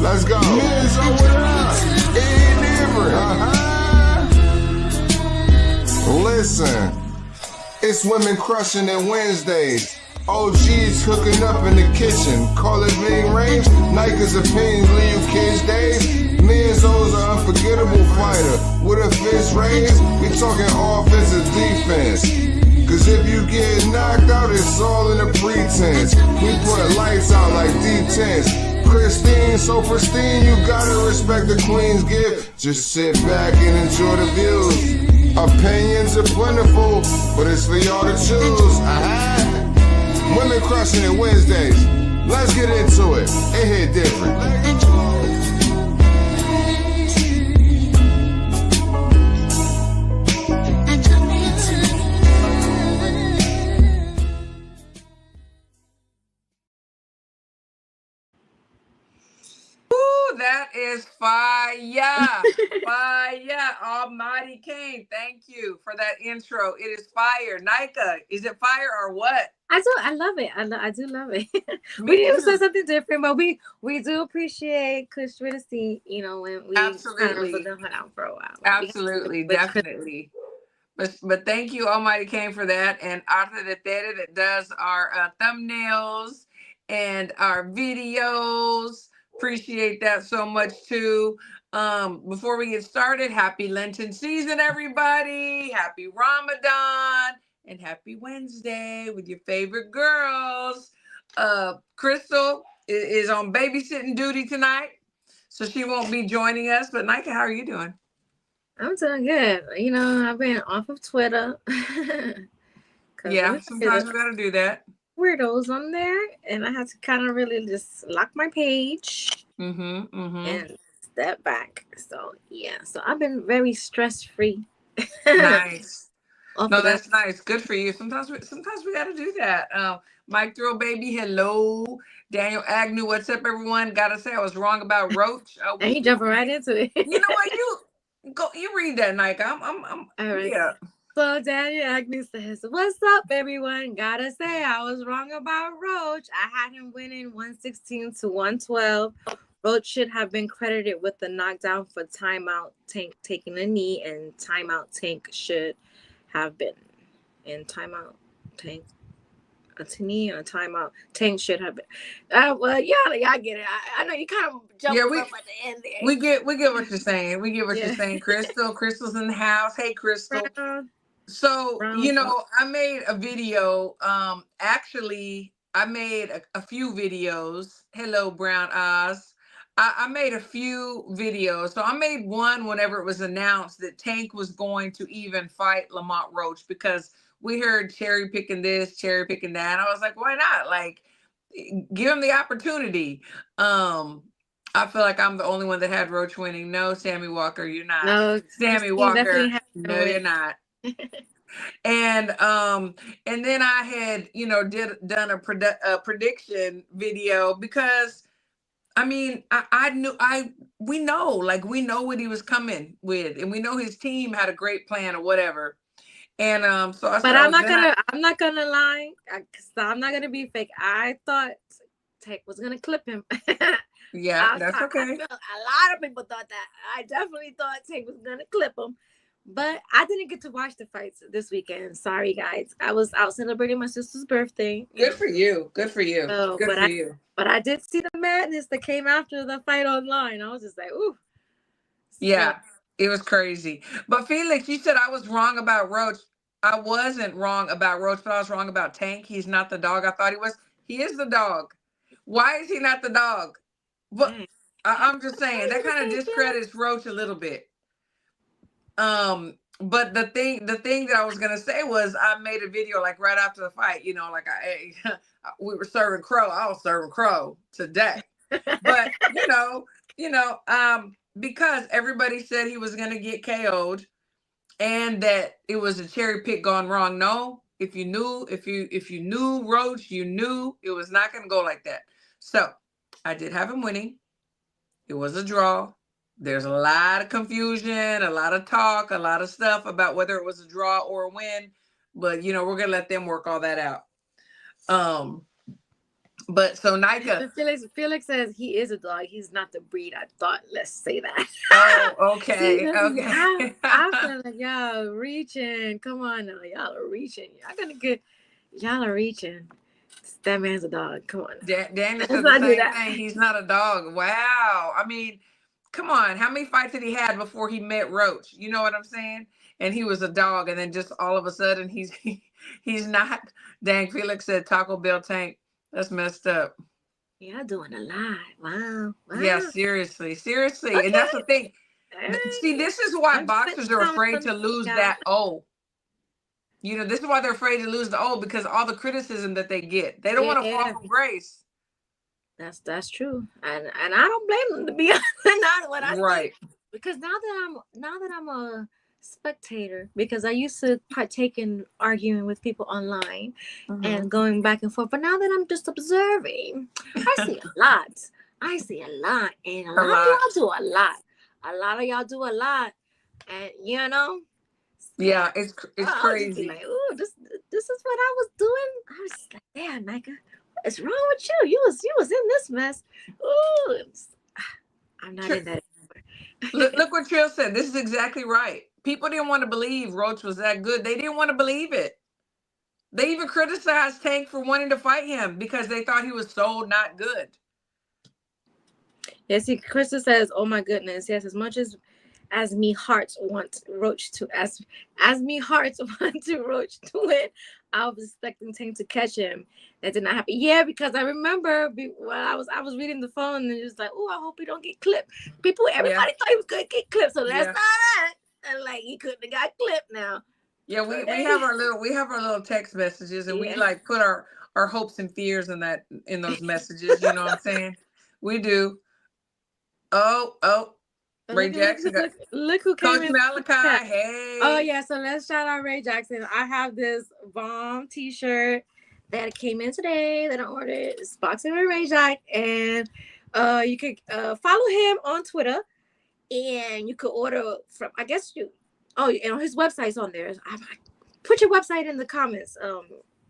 Let's go. Men's over us. Ain't different. Listen, it's women crushing it Wednesdays. OGs hooking up in the kitchen. Call it being range. Nike's opinions leave you kids days. Men's O's an unforgettable fighter. With a fist raised, we talking offensive defense. Cause if you get knocked out, it's all in the pretense. We put lights out like D10s. Christine, so pristine, you gotta respect the Queen's gift. Just sit back and enjoy the views. Opinions are plentiful, but it's for y'all to choose. Women crushing it Wednesdays. Let's get into it. It hit different. That is fire. Fire. Almighty King, thank you for that intro. It is fire. Nika, is it fire or what? I love it. I do love it. We need to say something different, but we do appreciate Kush Riddicy, when we absolutely put them out for a while. Absolutely, definitely. But thank you, Almighty King, for that. And Arthur de Tere that does our thumbnails and our videos. Appreciate that so much too. Before we get started, happy Lenten season, everybody. Happy Ramadan and happy Wednesday with your favorite girls. Crystal is on babysitting duty tonight, so she won't be joining us. But Nika, how are you doing? I'm doing good. I've been off of Twitter. Yeah, sometimes we gotta do that. Weirdos on there, and I had to kind of really just lock my page and step back. So I've been very stress-free. Nice. No, that's nice. Good for you. Sometimes we got to do that. Mike Thrill Baby, hello. Daniel Agnew, what's up, everyone? Gotta say I was wrong about Roach. And he jumping right into it. You know what? You read that, Nike. I'm all right. Yeah. So Daniel Agnew says, "What's up, everyone? Gotta say I was wrong about Roach. I had him winning 116 to 112. Roach should have been credited with the knockdown for timeout. Tank taking a knee, and timeout Tank should have been. And timeout Tank a knee and a timeout Tank should have been. Well, yeah, I get it. I know you kind of jumped up at the end there. We get what you're saying. We get what you're saying. Crystal's in the house. Hey, Crystal." So, I made a video. Actually, I made a few videos. Hello, Brown Oz. I made a few videos. So I made one whenever it was announced that Tank was going to even fight Lamont Roach, because we heard cherry picking this, cherry picking that. And I was like, why not? Like, give him the opportunity. I feel like I'm the only one that had Roach winning. No, Sammy Walker, you're not. No, Sammy Walker, no, you're not. And then I had done a prediction video, because I mean we know what he was coming with, and we know his team had a great plan or whatever. And so I but I'm not gonna lie, because I'm not gonna be fake. I thought Tank was gonna clip him. Yeah, that's okay. A lot of people thought that. I definitely thought Tank was gonna clip him. But I didn't get to watch the fights this weekend. Sorry, guys. I was out celebrating my sister's birthday. Good for you. Good for you. Good for you. But I did see the madness that came after the fight online. I was just like, ooh. Yeah, it was crazy. But Felix, you said I was wrong about Roach. I wasn't wrong about Roach, but I was wrong about Tank. He's not the dog I thought he was. He is the dog. Why is he not the dog? But I'm just saying, that kind of discredits Roach a little bit. But the thing that I was gonna say was, I made a video like right after the fight, we were serving crow. I was serving crow today. But because everybody said he was gonna get KO'd and that it was a cherry pick gone wrong. No, if you knew Roach, you knew it was not gonna go like that. So I did have him winning. It was a draw. There's a lot of confusion, a lot of talk, a lot of stuff about whether it was a draw or a win, but we're gonna let them work all that out. But so Nika. Felix says he is a dog. He's not the breed I thought. Let's say that. Oh, See, okay. Okay. I feel like y'all are reaching. Come on now. Y'all are reaching. Y'all are reaching. That man's a dog. Come on. Daniel Let's said the not do same that. thing. He's not a dog. Wow. I mean, come on. How many fights did he have before he met Roach? You know what I'm saying? And he was a dog, and then just all of a sudden he's not. Dang, Felix said Taco Bell tank. That's messed up. Y'all doing a lot. Wow. Yeah, Wow. seriously. Okay. And that's the thing. See, this is why I'm boxers are afraid to lose y'all. that O. You know, this is why they're afraid to lose the O, because all the criticism that they get. They don't want to fall from grace. That's true, and I don't blame them, to be honest. Not what I Right. think, because now that I'm a spectator, because I used to partake in arguing with people online and going back and forth, but now that I'm just observing, I see a lot. And a lot of y'all do a lot. A lot of y'all do a lot, and you know. Yeah, it's crazy. Like, ooh, this is what I was doing. I was just like, damn, Micah, what is wrong with you? You was in this mess. Ooh, I'm not in that anymore. Look what Trill said. This is exactly right. People didn't want to believe Roach was that good. They didn't want to believe it. They even criticized Tank for wanting to fight him because they thought he was so not good. Yes, Krista says, "Oh my goodness, yes, as much as me hearts want Roach to as me hearts want to Roach to win. I was expecting Tank to catch him. That did not happen. Yeah, because I remember when I was reading the phone and it was like, oh, I hope he don't get clipped. Everybody thought he was gonna get clipped, so that's not that. And like he couldn't have got clipped now. Yeah, we have our little text messages, and we like put our hopes and fears in those messages. You know what I'm saying? We do. Oh. Ray Jackson. Look who came Coach in. Malachi. Hey. Oh yeah, so let's shout out Ray Jackson. I have this bomb t-shirt that came in today that I ordered. It's Boxing with Ray Jack, and you could follow him on Twitter, and you could order from. I guess his website's on there. Put your website in the comments,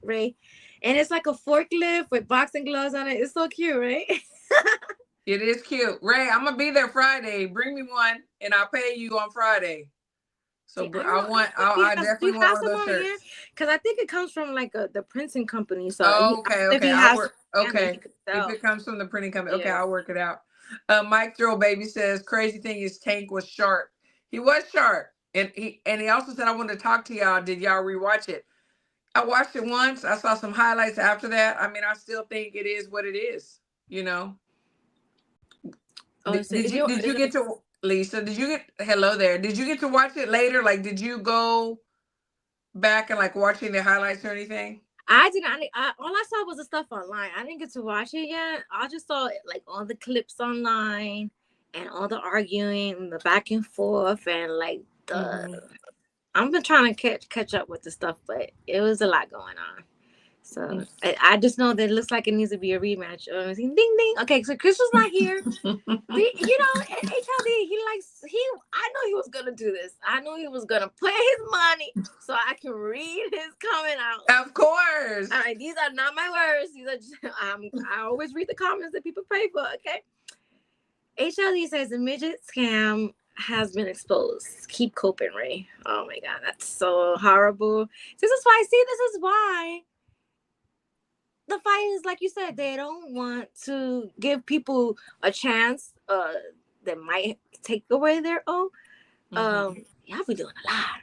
Ray. And it's like a forklift with boxing gloves on it. It's so cute, right? It is cute. Ray, I'm gonna be there Friday. Bring me one and I'll pay you on Friday. So I definitely want one of those shirts. Because I think it comes from like the printing company. So okay. If it comes from the printing company, okay, I'll work it out. Mike Throw Baby says, crazy thing is Tank was sharp. He was sharp. And he also said, I wanted to talk to y'all. Did y'all rewatch it? I watched it once. I saw some highlights after that. I mean, I still think it is what it is, you know. Did you get to Lisa? Hello there? Did you get to watch it later? Like, did you go back and like watching the highlights or anything? I didn't. All I saw was the stuff online. I didn't get to watch it yet. I just saw like all the clips online and all the arguing, the back and forth, and like I've been trying to catch up with the stuff, but it was a lot going on. So I just know that it looks like it needs to be a rematch. Ding ding. Okay, so Chris was not here. HLD, I know he was gonna do this. I knew he was gonna put his money so I can read his comment out. Of course. All right, these are not my words. These are just, I always read the comments that people pay for. Okay. HLD says the midget scam has been exposed. Keep coping, Ray. Oh my God, that's so horrible. This is why the fight is, like you said, they don't want to give people a chance that might take away their own. Y'all be doing a lot,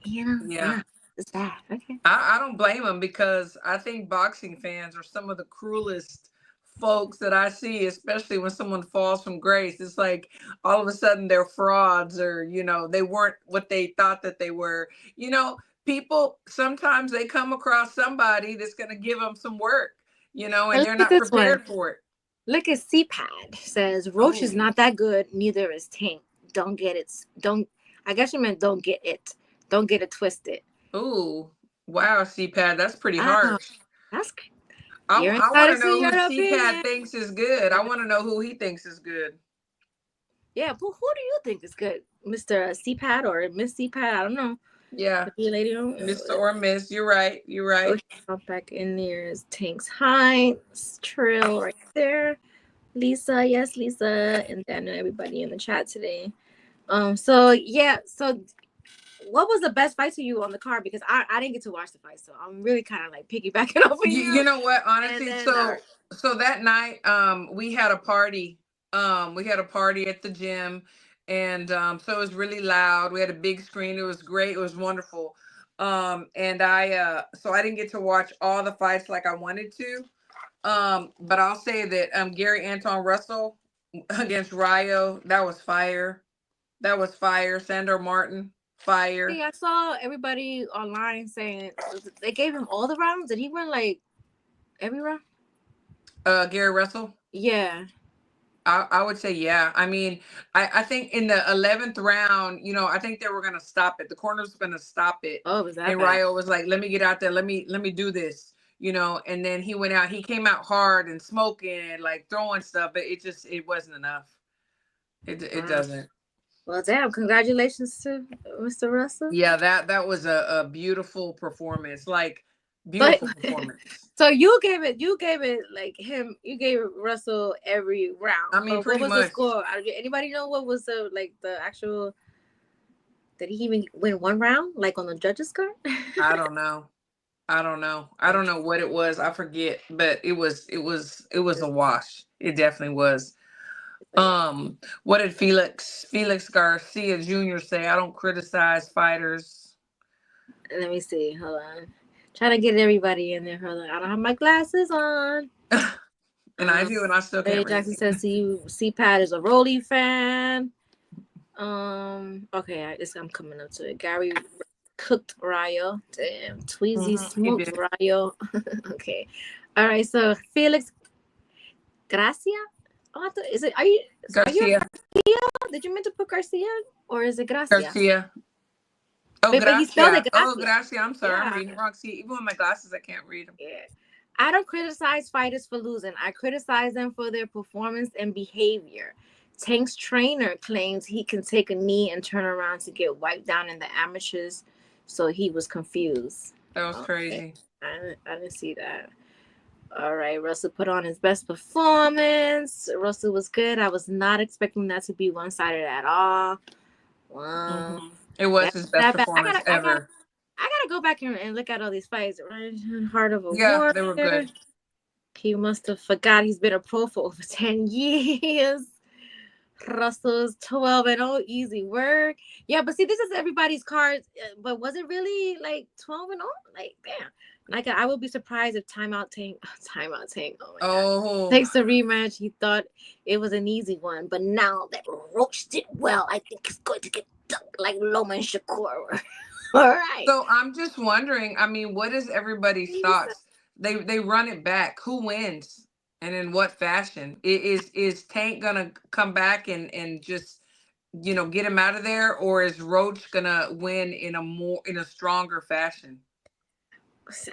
you know. Yeah, it's bad. Okay, I don't blame them, because I think boxing fans are some of the cruelest folks that I see, especially when someone falls from grace. It's like all of a sudden they're frauds, or they weren't what they thought that they were. People sometimes they come across somebody that's going to give them some work, and they're not prepared for it. Look at CPAD says Roach is not that good. Neither is Tank. Don't get it. I guess you meant don't get it. Don't get it twisted. Ooh, wow, CPAD, that's pretty harsh. That's. I want to know who CPAD thinks is good. I want to know who he thinks is good. Yeah, but who do you think is good, Mr. CPAD or Miss CPAD? I don't know. Yeah. Could be a lady. Mr. or Miss. You're right. You're right. Hop back in there is Tank's Heights. Trill right there. Lisa, yes, Lisa, and then everybody in the chat today. So yeah, so what was the best fight to you on the card? Because I didn't get to watch the fight, so I'm really kind of like piggybacking off of you. You know what? Honestly, so that night, we had a party. We had a party at the gym, and so it was really loud. We had a big screen. It was great. It was wonderful. And so I didn't get to watch all the fights like I wanted to. But I'll say that Gary Anton Russell against Rayo, that was fire. That was fire. Sandor Martin, fire. Hey, I saw everybody online saying they gave him all the rounds. Did he win like every round? Gary Russell? Yeah. I would say, yeah. I mean, I think in the 11th round, you know, I think they were going to stop it. The corner's going to stop it. Oh, was that and bad? Rayo was like, let me get out there. Let me do this, you know. And then he went out. He came out hard and smoking, like throwing stuff. But it wasn't enough. It doesn't. Well, damn! Congratulations to Mr. Russell. Yeah, that was a beautiful performance. Like beautiful performance. So you gave it like him. You gave Russell every round. I mean, pretty what was much. the score? Anybody know what was the actual? Did he even win one round, like on the judges' card? I don't know. I don't know what it was. I forget, but it was a wash. It definitely was. What did Felix Garcia Jr. say? I don't criticize fighters. Let me see. Hold on. Trying to get everybody in there. Hold on. I don't have my glasses on. And I do, and I still can't. Jackson says C-Pad is a Rolly fan. Okay, I'm coming up to it. Gary cooked Rayo. Damn, Tweezy smoked Rayo. Okay, all right. So Felix Gracia. Oh, are you Garcia? Did you mean to put Garcia or is it Gracia? Garcia. Oh, but Gracia. He spelled it Gracia. Oh, Gracia. I'm sorry, I'm reading wrong. See, even with my glasses, I can't read them. Yeah. I don't criticize fighters for losing. I criticize them for their performance and behavior. Tank's trainer claims he can take a knee and turn around to get wiped down in the amateurs, so he was confused. That was crazy. I didn't see that. All right, Russell put on his best performance. Russell was good. I was not expecting that to be one-sided at all. Wow. It was his best performance ever. I gotta go back and look at all these fights. Right? Heart of a Warrior. They were good. He must have forgot he's been a pro for over 10 years. Russell's 12-0, easy work. Yeah, but see, this is everybody's cards. But was it really like 12-0? Like, damn. Like, I would be surprised if Timeout Tank. Oh, takes a rematch. He thought it was an easy one, but now that Roach did well, I think he's going to get dunked like Loman Shakur. All right. So I'm just wondering. I mean, what is everybody's thoughts? They run it back. Who wins, and in what fashion? Is Tank gonna come back and just get him out of there, or is Roach gonna win in a stronger fashion?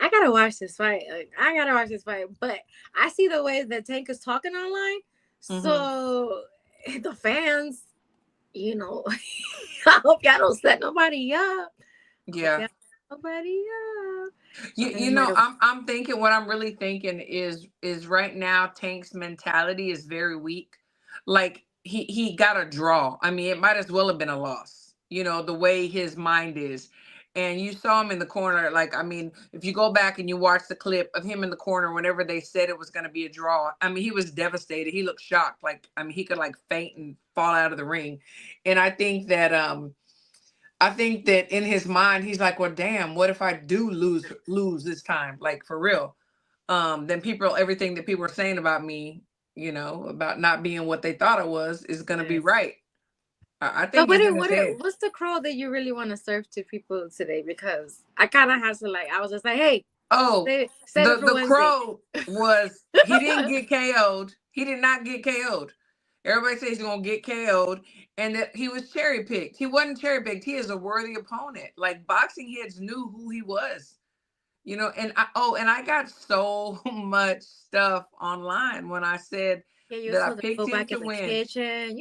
I gotta watch this fight. But I see the way that Tank is talking online. So the fans, I hope y'all don't set nobody up. Yeah. Nobody up. I'm thinking, what I'm really thinking is right now Tank's mentality is very weak. Like he got a draw. I mean, it might as well have been a loss. The way his mind is. And you saw him in the corner. Like, I mean, if you go back and you watch the clip of him in the corner whenever they said it was going to be a draw, I mean, he was devastated. He looked shocked. Like, I mean, he could like faint and fall out of the ring. And I think that in his mind, he's like, well, damn, what if I do lose this time? Like, for real. Then everything that people are saying about me, about not being what they thought I was, is going to be right. I think. So what's the crow that you really want to serve to people today? Because I kind of had to I was just like, hey. Oh, the crow was, he didn't get KO'd. He did not get KO'd. Everybody says he's going to get KO'd, and that he was cherry picked. He wasn't cherry picked. He is a worthy opponent. Like, boxing heads knew who he was, and I got so much stuff online when I said that I picked him to win. Kitchen.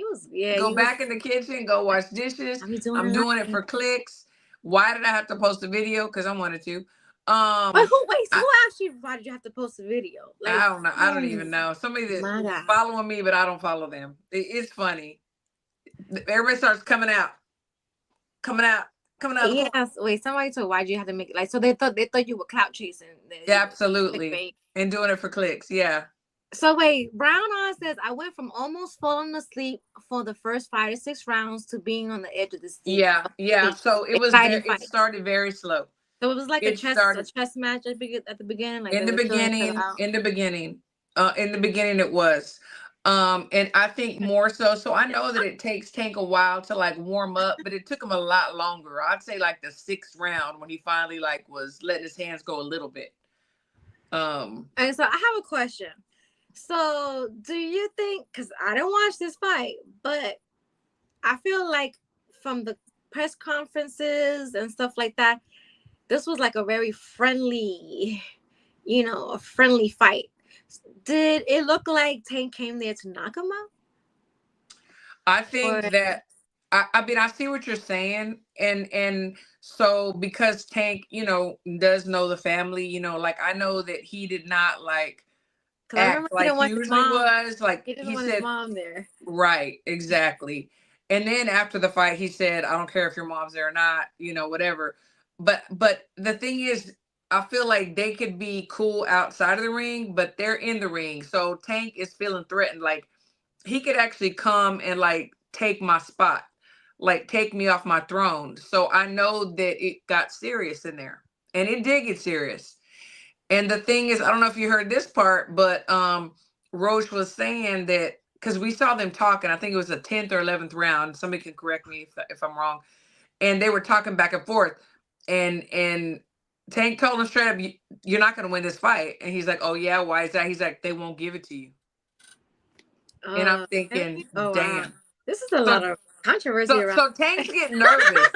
Go back in the kitchen, go wash dishes. I'm doing it for clicks. Why did I have to post a video? Because I wanted to. But who asked you why did you have to post a video? Like, I don't know. I don't even know. Somebody that's following me, but I don't follow them. It's funny. Everybody starts coming out. Yes. Wait, somebody told why'd you have to make it like so they thought you were clout chasing. Yeah, absolutely. And doing it for clicks. Yeah. So wait, Brown On says I went from almost falling asleep for the first 5 to 6 rounds to being on the edge of the seat. Yeah. So it was it started very slow. So it was like a chess match at the beginning. Like in the beginning it was. And I think more so I know that it takes Tank a while to like warm up, but it took him a lot longer. I'd say like the 6th round when he finally like was letting his hands go a little bit. And so I have a question. So do you think, because I didn't watch this fight, but I feel like from the press conferences and stuff like that, this was like a very friendly, a friendly fight. Did it look like Tank came there to knock him out? I think that I mean I see what you're saying, and so because Tank, does know the family, like I know that he did not like act like he usually was. Like he didn't want his mom there. Right, exactly. And then after the fight, he said, "I don't care if your mom's there or not, whatever." But the thing is, I feel like they could be cool outside of the ring, but they're in the ring. So Tank is feeling threatened. Like he could actually come and like take my spot, like take me off my throne. So I know that it got serious in there, and it did get serious. And the thing is, I don't know if you heard this part, but Roach was saying that because we saw them talking, I think it was the 10th or 11th round. Somebody can correct me if I'm wrong. And they were talking back and forth. And Tank told him straight up, "You're not going to win this fight." And he's like, "Oh yeah, why is that?" He's like, "They won't give it to you." And I'm thinking, damn. Wow. This is a lot of controversy around. So Tank's getting nervous.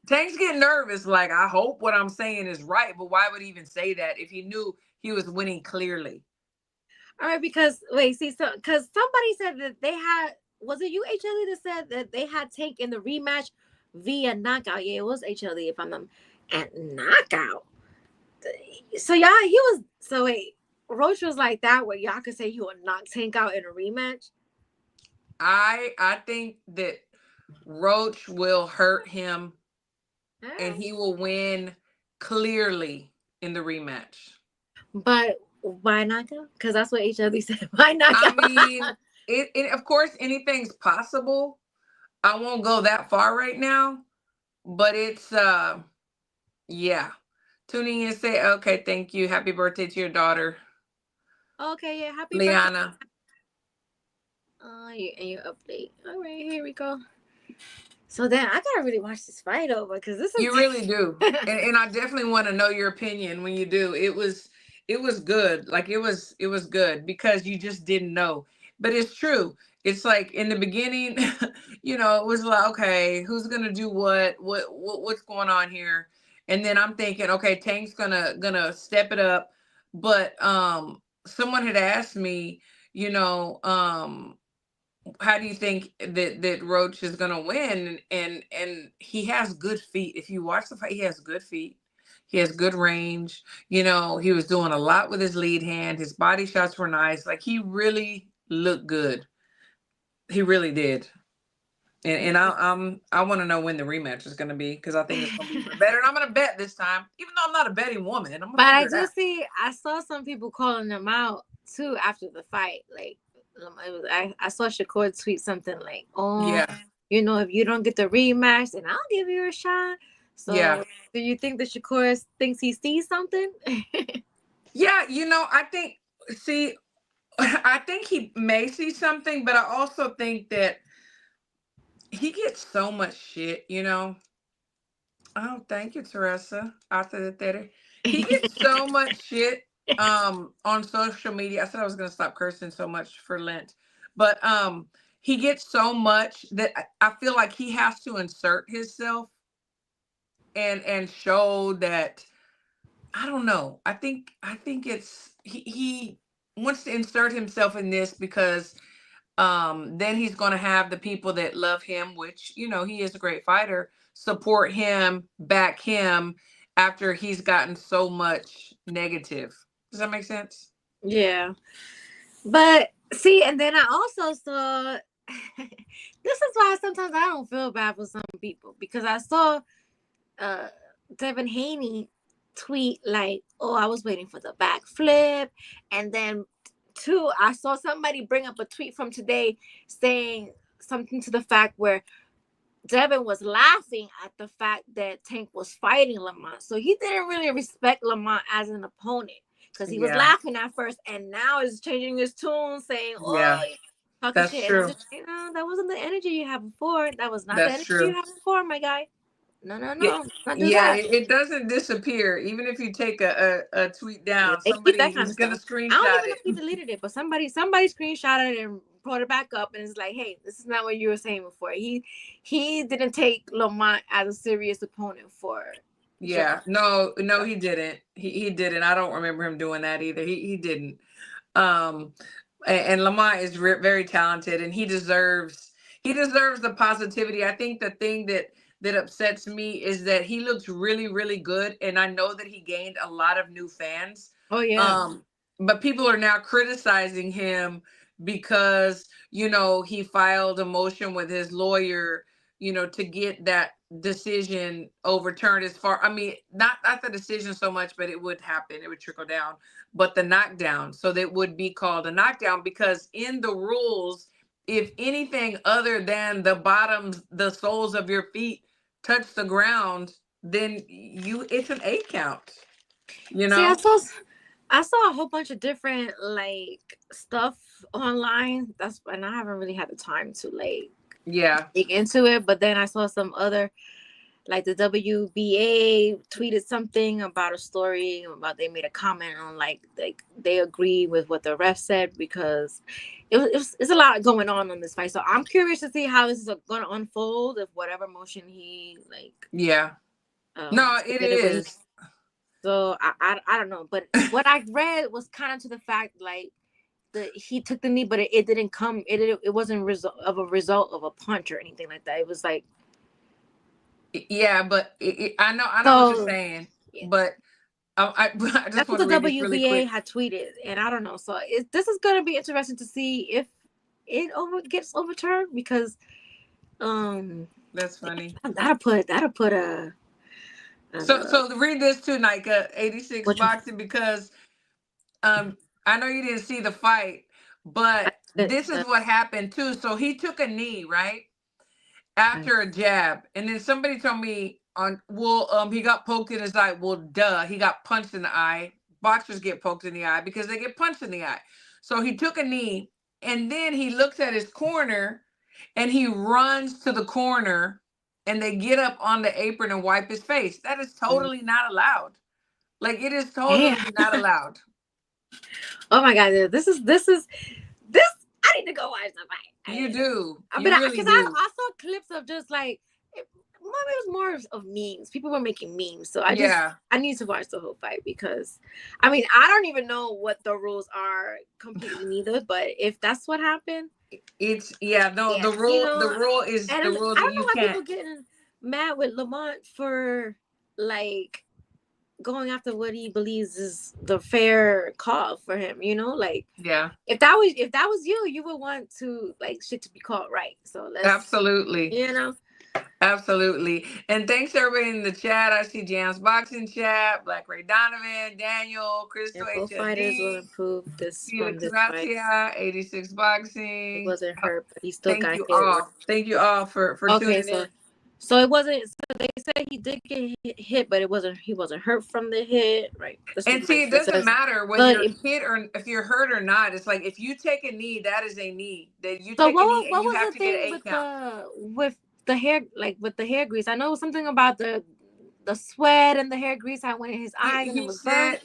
Tank's getting nervous. Like, I hope what I'm saying is right, but why would he even say that if he knew he was winning clearly? All right, because because somebody said that they had, was it you, HLE, that said that they had Tank in the rematch via knockout? Yeah, it was HLE if I'm not at knockout. So Roach was like that where y'all could say he would knock Tank out in a rematch? I think that Roach will hurt him and he will win clearly in the rematch. But why knockout? Because that's what HLE said. Why knockout? I mean, it of course anything's possible. I won't go that far right now, but it's yeah. Tuning in and say, okay, thank you. Happy birthday to your daughter. Okay, yeah, happy Liana. birthday. And your update. All right, here we go. So then I gotta really watch this fight over because this is you really do, and I definitely want to know your opinion when you do. It was good, like it was good because you just didn't know, but it's true. It's like in the beginning, it was like, okay, who's gonna do what's going on here, and then I'm thinking, okay, Tank's gonna step it up, but someone had asked me, how do you think that Roach is gonna win? And he has good feet. If you watch the fight, he has good feet. He has good range. He was doing a lot with his lead hand. His body shots were nice. Like he really looked good. He really did. And I want to know when the rematch is going to be because I think it's going to be better. And I'm going to bet this time, even though I'm not a betting woman. I saw some people calling them out too after the fight. Like I saw Shakur tweet something like, "Oh, yeah. If you don't get the rematch, then I'll give you a shot." So, yeah. Do you think that Shakur thinks he sees something? Yeah, I think he may see something, but I also think that he gets so much shit, Oh, thank you, Teresa. After the theater, he gets so much shit on social media. I said I was going to stop cursing so much for Lent, but he gets so much that I feel like he has to insert himself and show that. I don't know. I think it's he wants to insert himself in this because then he's going to have the people that love him, which he is a great fighter. support him, back him after he's gotten so much negative. Does that make sense? Yeah. But see, and then I also saw this is why sometimes I don't feel bad for some people, because I saw Devin Haney tweet like, "Oh, I was waiting for the backflip," and then two, I saw somebody bring up a tweet from today saying something to the fact where Devin was laughing at the fact that Tank was fighting Lamont, so he didn't really respect Lamont as an opponent, because he was laughing at first, and now is changing his tune, saying, "Oh, talking that's shit." true. And just, that wasn't the energy you had before. That was not the That's energy true. you had before, my guy. No. Not do Yeah, that. it doesn't disappear. Even if you take a tweet down, They keep somebody that kind is of gonna stuff. I screenshot don't even know it. if he deleted it, but somebody screenshotted it and brought it back up, and it's like, hey, this is not what you were saying before. He didn't take Lamont as a serious opponent for. Yeah, no, he didn't. He didn't. I don't remember him doing that either. He didn't. And Lamont is very talented, and he deserves the positivity. I think the thing that upsets me is that he looks really, really good, and I know that he gained a lot of new fans. Oh yeah. But people are now criticizing him because he filed a motion with his lawyer, to get that decision overturned. As far, I mean, not the decision so much, but it would happen. It would trickle down. But the knockdown, so that would be called a knockdown, because in the rules, if anything other than the soles of your feet touch the ground, then it's an 8 count. See, I saw a whole bunch of different like stuff online. And I haven't really had the time to like dig into it. But then I saw some other, like the WBA tweeted something about a story about, they made a comment on like they agree with what the ref said, because it's a lot going on this fight. So I'm curious to see how this is going to unfold, if whatever motion he like. No, it is. So I don't know, but what I read was kind of to the fact like he took the knee, but it didn't come. It wasn't result of a punch or anything like that. It was like. Yeah, but I know what you're saying, but I just that's want what to the read this really quick. WBA had tweeted, and I don't know. So this is going to be interesting to see if it gets overturned, because that's funny. That'll put a. So read this too, Nika, 86 boxing, because I know you didn't see the fight, but this is what happened too. So he took a knee, right? After a jab, and then somebody told me he got poked in his eye. Well, duh, he got punched in the eye. Boxers get poked in the eye because they get punched in the eye. So he took a knee, and then he looks at his corner, and he runs to the corner, and they get up on the apron and wipe his face. That is totally not allowed. Like, it is totally not allowed. Oh my God, this. I need to go watch the fight. You do. Because I saw clips of just like, it was more of memes. People were making memes, so I need to watch the whole fight, because I mean, I don't even know what the rules are completely neither. But if that's what happened, it's the rule. The rule is the rule that you can't. People getting mad with Lamont for like going after what he believes is the fair call for him, like if that was you would want to like shit to be called right. So let's absolutely. Absolutely. And thanks to everybody in the chat. I see Jam's Boxing Chat, Black Ray Donovan, Daniel, Crystal, both fighters will improve this from this fight. 86 Boxing. He wasn't hurt, but he still got hit. Thank you all for tuning in. So it wasn't. So they said he did get hit, but he wasn't hurt from the hit, right? And see, it doesn't matter whether you're hit or if you're hurt or not. It's like, if you take a knee, that is a knee. That you take a knee, and you have to get an 8 count. With the hair, like with the hair grease, I know something about the sweat and the hair grease. I went in his eye. He said,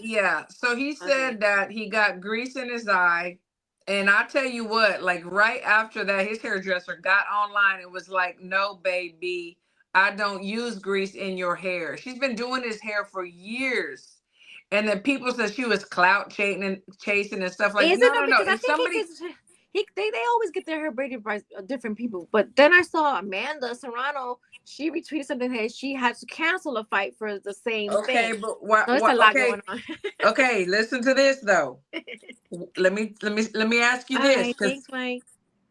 So he said that he got grease in his eye. And I tell you what, like right after that, his hairdresser got online and was like, "No, baby, I don't use grease in your hair." She's been doing his hair for years. And then people said she was clout chasing and stuff like that. No. If somebody, they they always get their hair braided by different people. But then I saw Amanda Serrano. She retweeted something that she had to cancel a fight for the same thing. But what? So it's a lot Okay, going on. okay. Listen to this though. Let me ask you All this, right, thanks, Mike.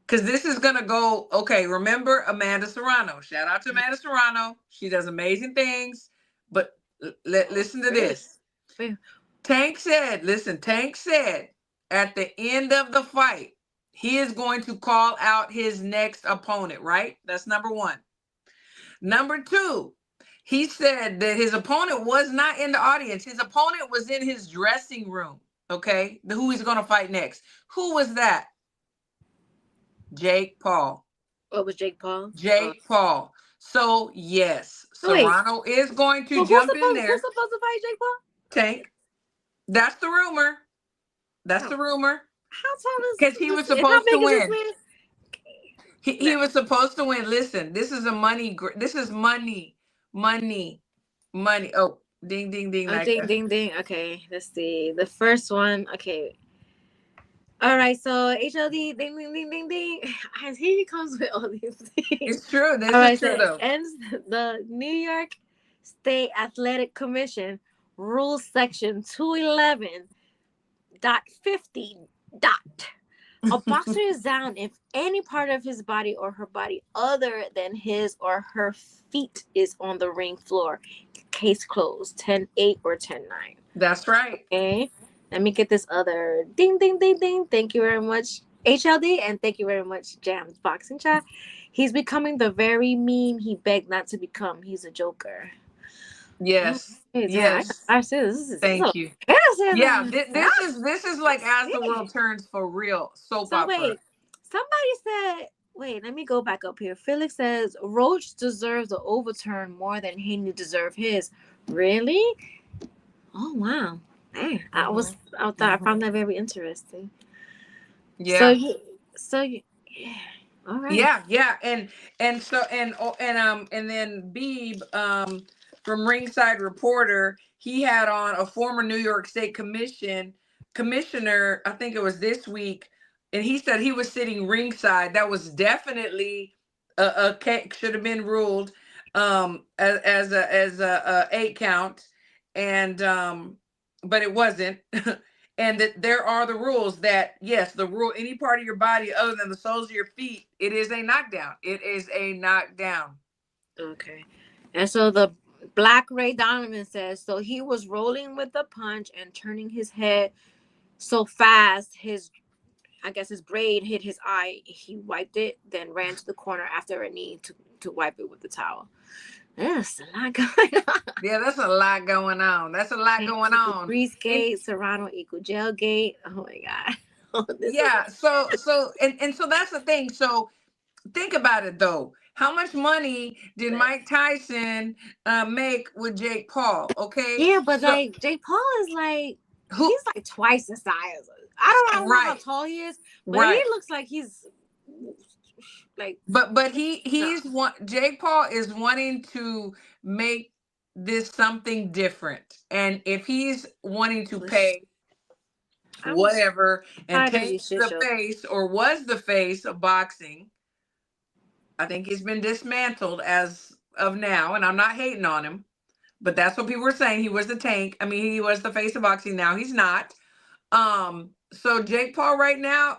because this is gonna go. Okay, remember Amanda Serrano? Shout out to Amanda Serrano. She does amazing things. But listen to this. Tank said, listen, Tank said at the end of the fight, he is going to call out his next opponent, right? That's number one. Number two, he said that his opponent was not in the audience. His opponent was in his dressing room, okay? Who he's going to fight next. Who was that? Jake Paul. What was Jake Paul? Jake Paul. So, yes, Serrano is going to jump in there. Who's supposed to fight Jake Paul? Tank. That's the rumor. That's the rumor. How tall is? Because he was supposed to win. He was supposed to win. Listen, this is a money. This is money. Oh, ding, ding, ding. Oh, ding, ding, ding. Okay, let's see. The first one. Okay. All right. So HLD, ding, ding, ding, ding, ding. Here he comes with all these things. It's true. This is true, though. Ends the New York State Athletic Commission Rules Section 211.50. A boxer is down if any part of his body or her body other than his or her feet is on the ring floor. Case closed. 10-8 or 10-9. That's right. Okay. Let me get this other ding, ding, ding, ding. Thank you very much, HLD. And thank you very much, Jam's Boxing Chat. He's becoming the very meme he begged not to become. He's a joker. Yes. Yes. I said this is Thank you. Yeah, this is like As the World Turns for real soap opera. Wait, somebody said, wait, let me go back up here. Felix says Roach deserves the overturn more than Haney deserved his. Really? Oh wow. Man, I found that very interesting. Yeah. So you yeah. All right. Yeah. And then Beeb from Ringside Reporter, he had on a former New York State commissioner, I think it was this week, and he said he was sitting ringside. That was definitely a should have been ruled as a 8 count, and but it wasn't. And that there are the rules that, yes, the rule, any part of your body other than the soles of your feet, it is a knockdown. It is a knockdown. Okay. And so the Black Ray Donovan says, so he was rolling with the punch and turning his head so fast, his braid hit his eye. He wiped it, then ran to the corner after a knee to wipe it with the towel. That's a lot going on. Yeah, that's a lot going on. Grease gate, Serrano equal jail gate. Oh my God. Yeah. So that's the thing. So think about it though. How much money did Mike Tyson make with Jake Paul? Okay. Yeah, but like Jake Paul is like he's like twice the size. I don't know how tall he is, but he looks like he's like. But he's one. Jake Paul is wanting to make this something different, and if he's wanting to pay whatever and take the face or was the face of boxing, I think he's been dismantled as of now, and I'm not hating on him, but that's what people were saying. He was the Tank. I mean, he was the face of boxing. Now he's not. So Jake Paul right now,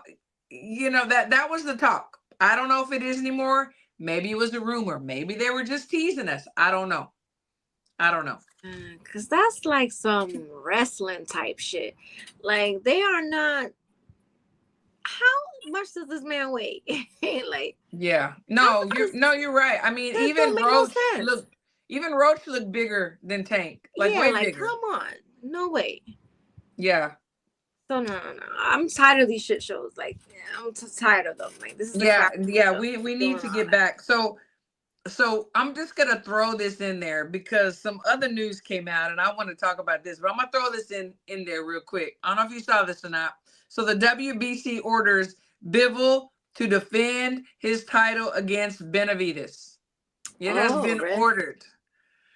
that was the talk. I don't know if it is anymore. Maybe it was a rumor. Maybe they were just teasing us. I don't know. Because that's like some wrestling type shit. Like, they are not. How much does this man weigh? Like, yeah. No, you're right. I mean, even Roach looked bigger than Tank. Like, way bigger. Come on. No way. Yeah. So no. I'm tired of these shit shows. Like, I'm tired of them. Like, this is we need to get back. So I'm just gonna throw this in there because some other news came out, and I want to talk about this. But I'm gonna throw this in there real quick. I don't know if you saw this or not. So the WBC orders Bivol to defend his title against Benavidez. It has been ordered.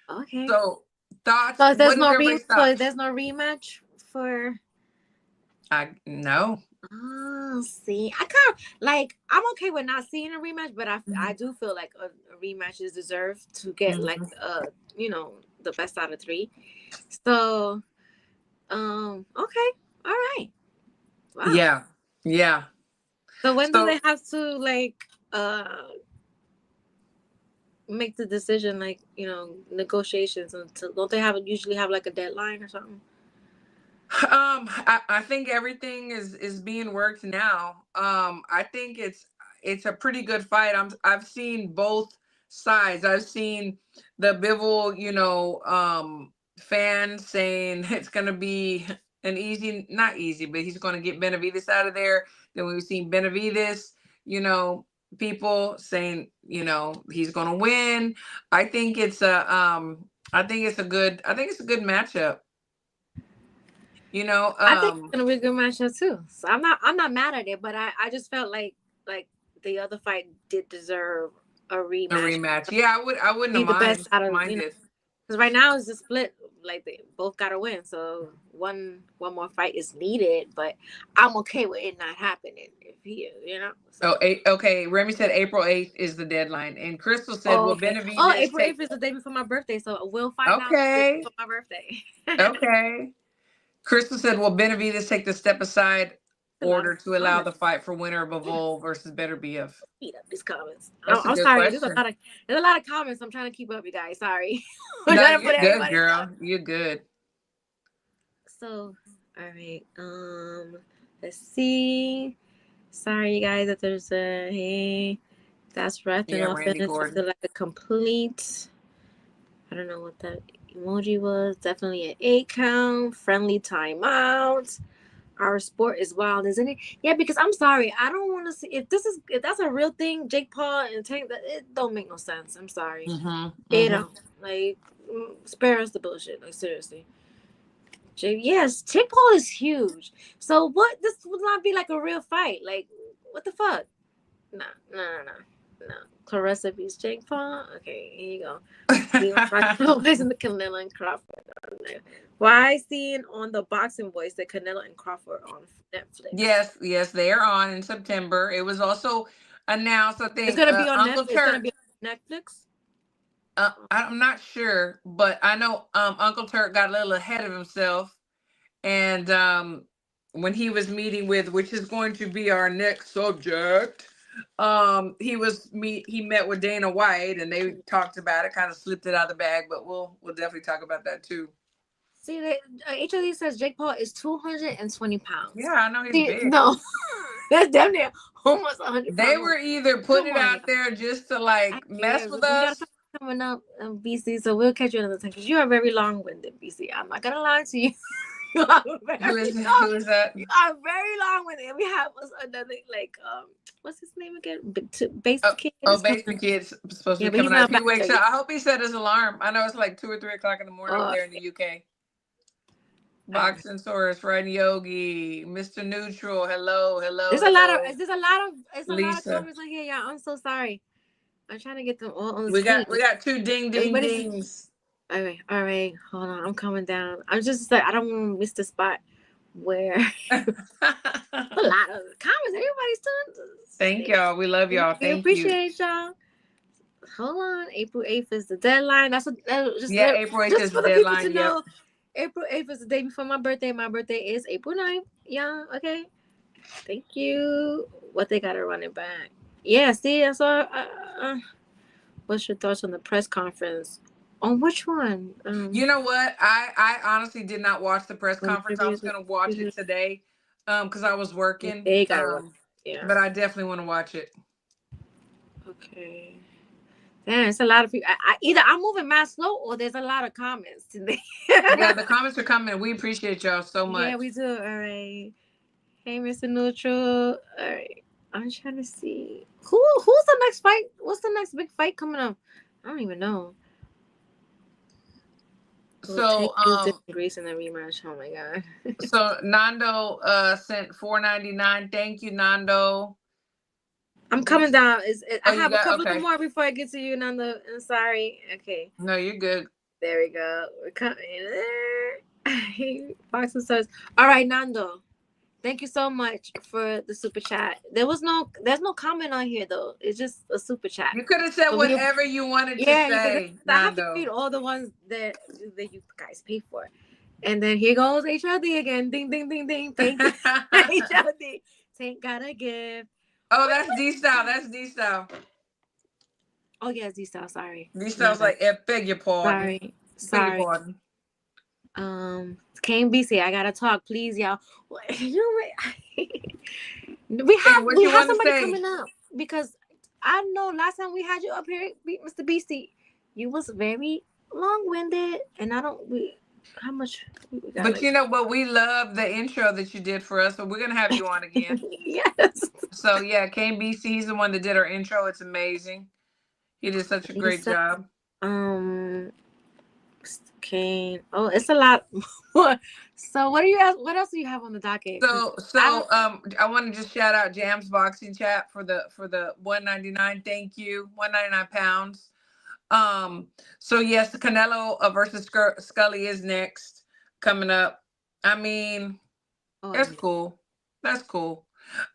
Okay. So thoughts? So there's no rematch for. No. See, I kind of like. I'm okay with not seeing a rematch, but I do feel like a rematch is deserved to get like the best out of 3. So, okay, all right, wow. Yeah. So when do So they have to like make the decision? Like negotiations until don't they usually have like a deadline or something? I think everything is being worked now. I think it's a pretty good fight. I've seen both sides. I've seen the Bivol, fans saying it's gonna be an not easy, but he's gonna get Benavidez out of there. Then we've seen Benavidez, people saying, he's gonna win. I think it's a good matchup. I think it's gonna be a good matchup too. So I'm not mad at it, but I just felt like the other fight did deserve a rematch. A rematch. Yeah, I wouldn't Be have the best out of minded. because right now it's a split. Like they both gotta win, so one more fight is needed. But I'm okay with it not happening if So. Okay. Remy said April 8th is the deadline, and Crystal said, "Will Okay. Oh, Benavidez April take?" 8th is the day before my birthday, so we'll find out Okay, for my birthday. okay. Crystal said, "Will Benavidez take the step aside A lot of order to allow comments. the fight for winner of Bivol versus Beterbiev?" Speed up these comments. That's a I'm good sorry. question. There's a lot of comments. I'm trying to keep up, you guys. Sorry. I'm No, trying to put you're good, everybody's stuff. girl. You're good. So, all right. Let's see. Sorry, you guys, that there's a hey. That's right. And Yeah, all Randy fairness, I Gordon. feel like a complete. I don't know what that emoji was. Definitely an 8 count. Friendly timeout. Our sport is wild, isn't it? Yeah, because I'm sorry, I don't want to see if that's a real thing. Jake Paul and Tank, that it don't make no sense. I'm sorry, it don't like spare us the bullshit. Like seriously, yes, Jake Paul is huge. So what? This would not be like a real fight. Like what the fuck? No. Clarissa beats Jake Paul. Okay, here you go. Listen to Canelo and Crawford. Why seeing on the Boxing Voice that Canelo and Crawford on Netflix? Yes, they are on in September. It was also announced, I think, It's gonna be on Uncle Netflix. It's gonna Turk. be on Netflix. I'm not sure, but I know Uncle Turk got a little ahead of himself, and when he was meeting with, which is going to be our next subject, he met with Dana White, and they talked about it, kind of slipped it out of the bag, but we'll definitely talk about that too. See, HOD says Jake Paul is 220 pounds. Yeah, I know he's big. No, that's damn near almost 100 pounds. They were either putting it out there just to like mess with us. Coming up, BC, so we'll catch you another time because you are very long-winded, BC. I'm not gonna lie to you. Who is that? You are very long-winded. We have another what's his name again? Basic Kid. Basic Kid's supposed to be coming out. He wakes up. I hope he set his alarm. I know it's like 2 or 3 o'clock in the morning over there in the UK. Boxing Source, Riding Yogi, Mr. Neutral. Hello. There's a lot of Lisa. comments on here, y'all. I'm so sorry. I'm trying to get them all on the We screen. got 2 dings. All right. Hold on. I'm coming down. I'm just like I don't want to miss the spot where a lot of comments. Everybody's doing. Thank y'all. We love y'all. We appreciate y'all. Hold on. April 8th is the deadline. April 8th is the deadline. People to know. April 8th is the day before my birthday. My birthday is April 9th. Yeah. Okay. Thank you. What they got to run it back. Yeah. See, I saw. What's your thoughts on the press conference? On which one? You know what? I honestly did not watch the press conference. I was going to watch it today because I was working. They got yeah. But I definitely want to watch it. Okay. Damn, it's a lot of people. Either I'm moving mad slow or there's a lot of comments today. Yeah, the comments are coming. We appreciate y'all so much. Yeah, we do. All right. Hey, Mr. Neutral. All right. I'm trying to see. Who's the next fight? What's the next big fight coming up? I don't even know. So Greece in the rematch. Oh my god. So Nando sent $4.99. Thank you, Nando. I'm coming down. I have a couple of more before I get to you, Nando. I'm sorry. Okay. No, you're good. There we go. We're coming there. Boxing says, all right, Nando. Thank you so much for the super chat. There's no comment on here though. It's just a super chat. You could have said whatever you wanted to say. I have to read all the ones that you guys pay for. And then here goes HLD again. Ding, ding, ding, ding. Thank you. HLD. Tank gotta give. Oh, that's D-Style. That's D-Style. Oh, yes, D-Style. Sorry. D-Style's like, beg your pardon. Sorry. Beg your pardon. KMBC, I gotta talk, please, y'all. we have somebody coming up because I know last time we had you up here, Mr. Beastie, you was very long-winded, and how much? But you know what? We love the intro that you did for us, so we're gonna have you on again. Yes. So yeah, KMBC, he's the one that did our intro. It's amazing. He did such a great job. Kane. Oh, it's a lot more. So what else do you have on the docket? So I want to just shout out Jam's Boxing Chat for the $199. Thank you. 199 pounds. So yes, Canelo versus Scully is next coming up. I mean, that's cool. That's cool.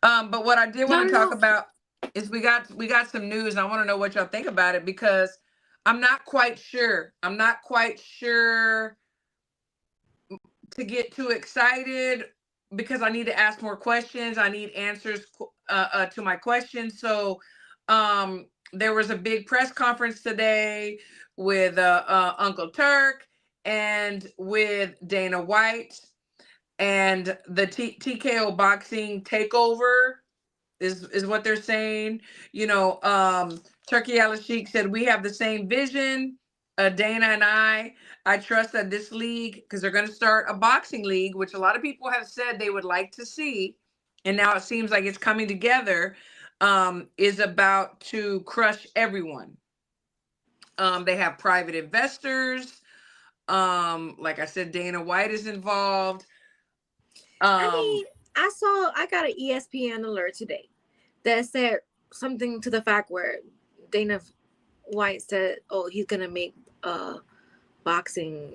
But what I did want to talk about is we got some news, and I want to know what y'all think about it because I'm not quite sure. I'm not quite sure to get too excited because I need to ask more questions. I need answers to my questions. So there was a big press conference today with Uncle Turk and with Dana White, and the TKO boxing takeover is what they're saying. You know, Turki Alalshikh said, we have the same vision. Dana and I trust that this league, because they're going to start a boxing league, which a lot of people have said they would like to see, and now it seems like it's coming together, is about to crush everyone. They have private investors. Like I said, Dana White is involved. I got an ESPN alert today that said something to the fact where Dana White said, "Oh, he's gonna make boxing.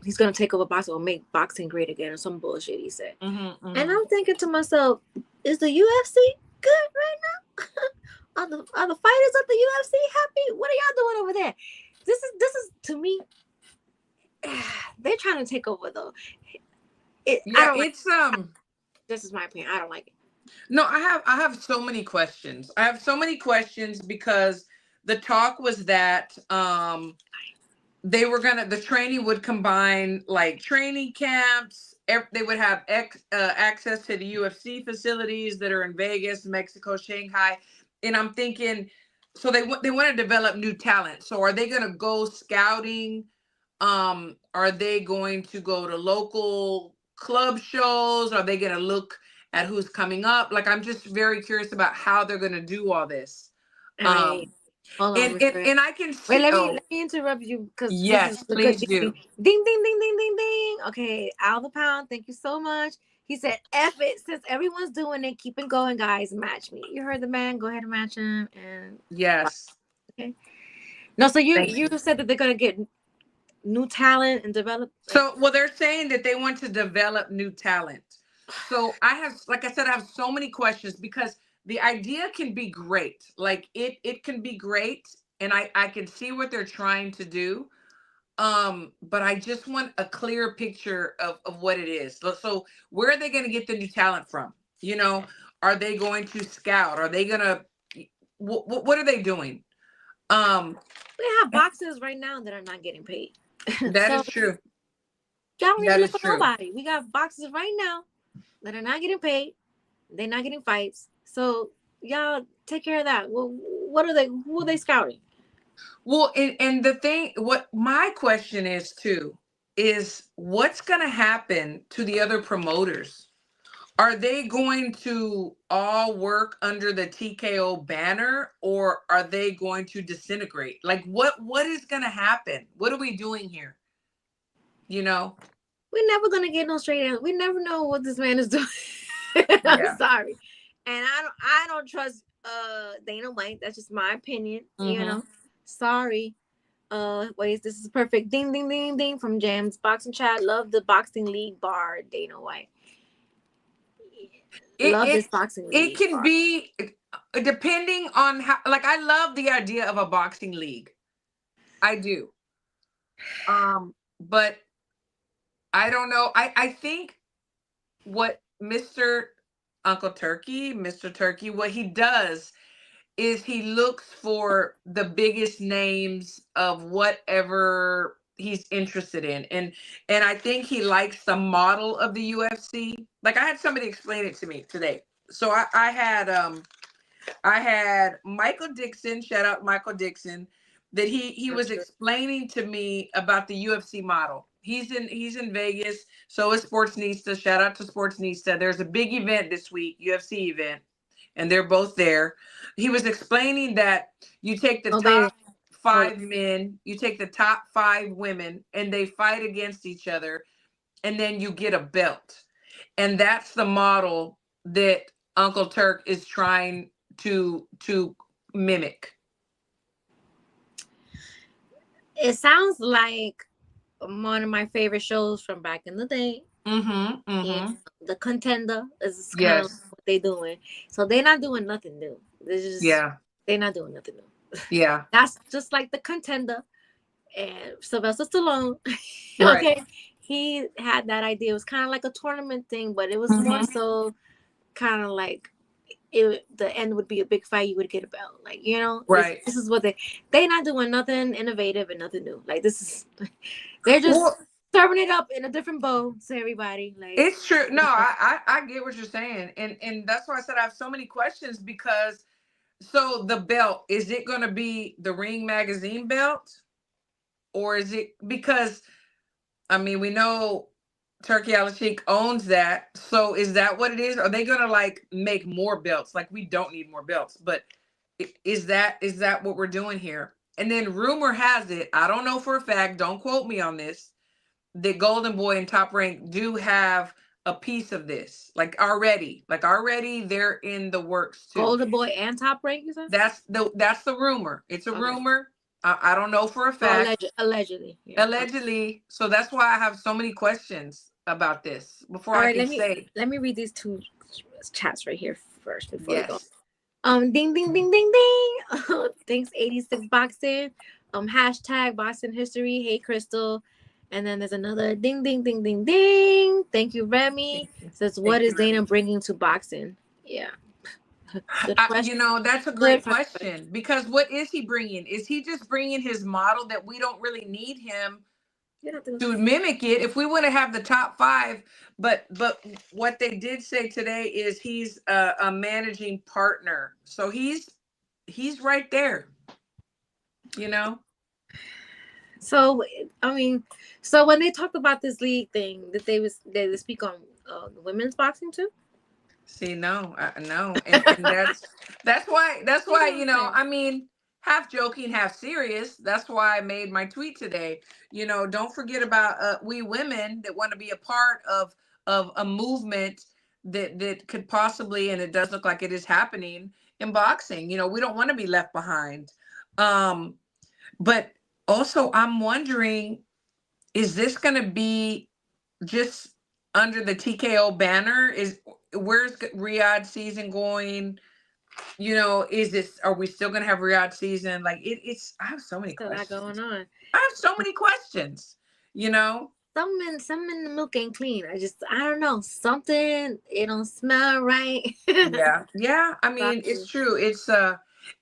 He's gonna take over boxing or make boxing great again," or some bullshit he said. And I'm thinking to myself, is the UFC good right now? Are the fighters of the UFC happy? What are y'all doing over there? This is to me. They're trying to take over though. This is my opinion. I don't like it. No, I have so many questions. I have so many questions because the talk was that the training would combine like training camps. They would have access to the UFC facilities that are in Vegas, Mexico, Shanghai. And I'm thinking, so they want to develop new talent. So are they going to go scouting? Are they going to go to local club shows? Are they going to look at who's coming up? Like, I'm just very curious about how they're going to do all this. Hold on, and I can see. Wait, let me interrupt you because yes, please do. Ding, ding, ding, ding, ding, ding. Okay, Al the Pound, thank you so much. He said, "F it, since everyone's doing it, keep it going, guys. Match me." You heard the man. Go ahead and match him. And yes, okay. No, so you said that they're gonna get new talent and develop. So, well, they're saying that they want to develop new talent. So I have so many questions because the idea can be great. Like it can be great. And I can see what they're trying to do. But I just want a clear picture of what it is. So where are they going to get the new talent from? You know, are they going to scout? Are they going to, what are they doing? We have boxers right now that are not getting paid. That is true. Y'all don't even for nobody. We got boxers right now that are not getting paid. They're not getting fights. So y'all take care of that. Well, who are they scouting? Well, and the thing, what my question is too, is what's going to happen to the other promoters? Are they going to all work under the TKO banner, or are they going to disintegrate? Like what is going to happen? What are we doing here? You know? We're never going to get no straight answer. We never know what this man is doing. I'm sorry. And I don't trust Dana White. That's just my opinion. You know? Sorry. Wait, this is perfect. Ding, ding, ding, ding from Jam's Boxing Chat. Love the boxing league bar, Dana White. Love this boxing league. It can be depending on how. Like I love the idea of a boxing league. I do. But I don't know. I think what Mr. Turkey, what he does is he looks for the biggest names of whatever he's interested in. And I think he likes the model of the UFC. Like I had somebody explain it to me today. So I had Michael Dixon, shout out Michael Dixon, that he was explaining to me about the UFC model. He's in Vegas, so is Sportsnista. Shout out to Sportsnista. There's a big event this week, UFC event, and they're both there. He was explaining that you take the top 5 men, you take the top 5 women, and they fight against each other, and then you get a belt. And that's the model that Uncle Turk is trying to mimic. It sounds like one of my favorite shows from back in the day. Yeah, The Contender is kind of what they're doing. So they're not doing nothing new. They're not doing nothing new. Yeah. That's just like The Contender and Sylvester Stallone. Right. Okay. He had that idea. It was kind of like a tournament thing, but it was more so kind of like the end would be a big fight. You would get a belt, like Right. This is what they're not doing nothing innovative and nothing new. Like this is, they're just serving it up in a different bowl to everybody. Like it's true. No, I get what you're saying, and that's why I said I have so many questions because. So the belt, is it going to be the Ring Magazine belt, or is it because? I mean, we know Turki Alalshikh owns that. So is that what it is? Are they going to like make more belts? Like we don't need more belts, but is that what we're doing here? And then rumor has it, I don't know for a fact, don't quote me on this, that Golden Boy and Top Rank do have a piece of this. Like already they're in the works too. Golden Boy and Top Rank, you said? That's the rumor. It's a rumor. I don't know for a fact. Allegedly. Yeah. Allegedly. So that's why I have so many questions about this before I can say. Let me read these 2 chats right here first before we go. Ding ding ding ding ding. Thanks 86 Boxing. Hashtag Boxing History. Hey Crystal. And then there's another ding ding ding ding ding. Thank you, Remy. Says what is Dana bringing to boxing? Yeah. That's a great question because what is he bringing? Is he just bringing his model that we don't really need him to mimic it? If we want to have the top 5, but what they did say today is he's a managing partner, so he's right there. So I mean, so when they talked about this league thing, that they speak on women's boxing too. See, no, and that's why I mean, half joking, half serious. That's why I made my tweet today. Don't forget about we women that want to be a part of a movement that could possibly, and it does look like it is happening in boxing. We don't want to be left behind. But also, I'm wondering, is this going to be just under the TKO banner? Where's Riyadh season going? Are we still going to have Riyadh season? Like I have so many questions going on. I have so many questions, Some in the milk ain't clean. I don't know. Something, it don't smell right. Yeah. I mean, it's true. It's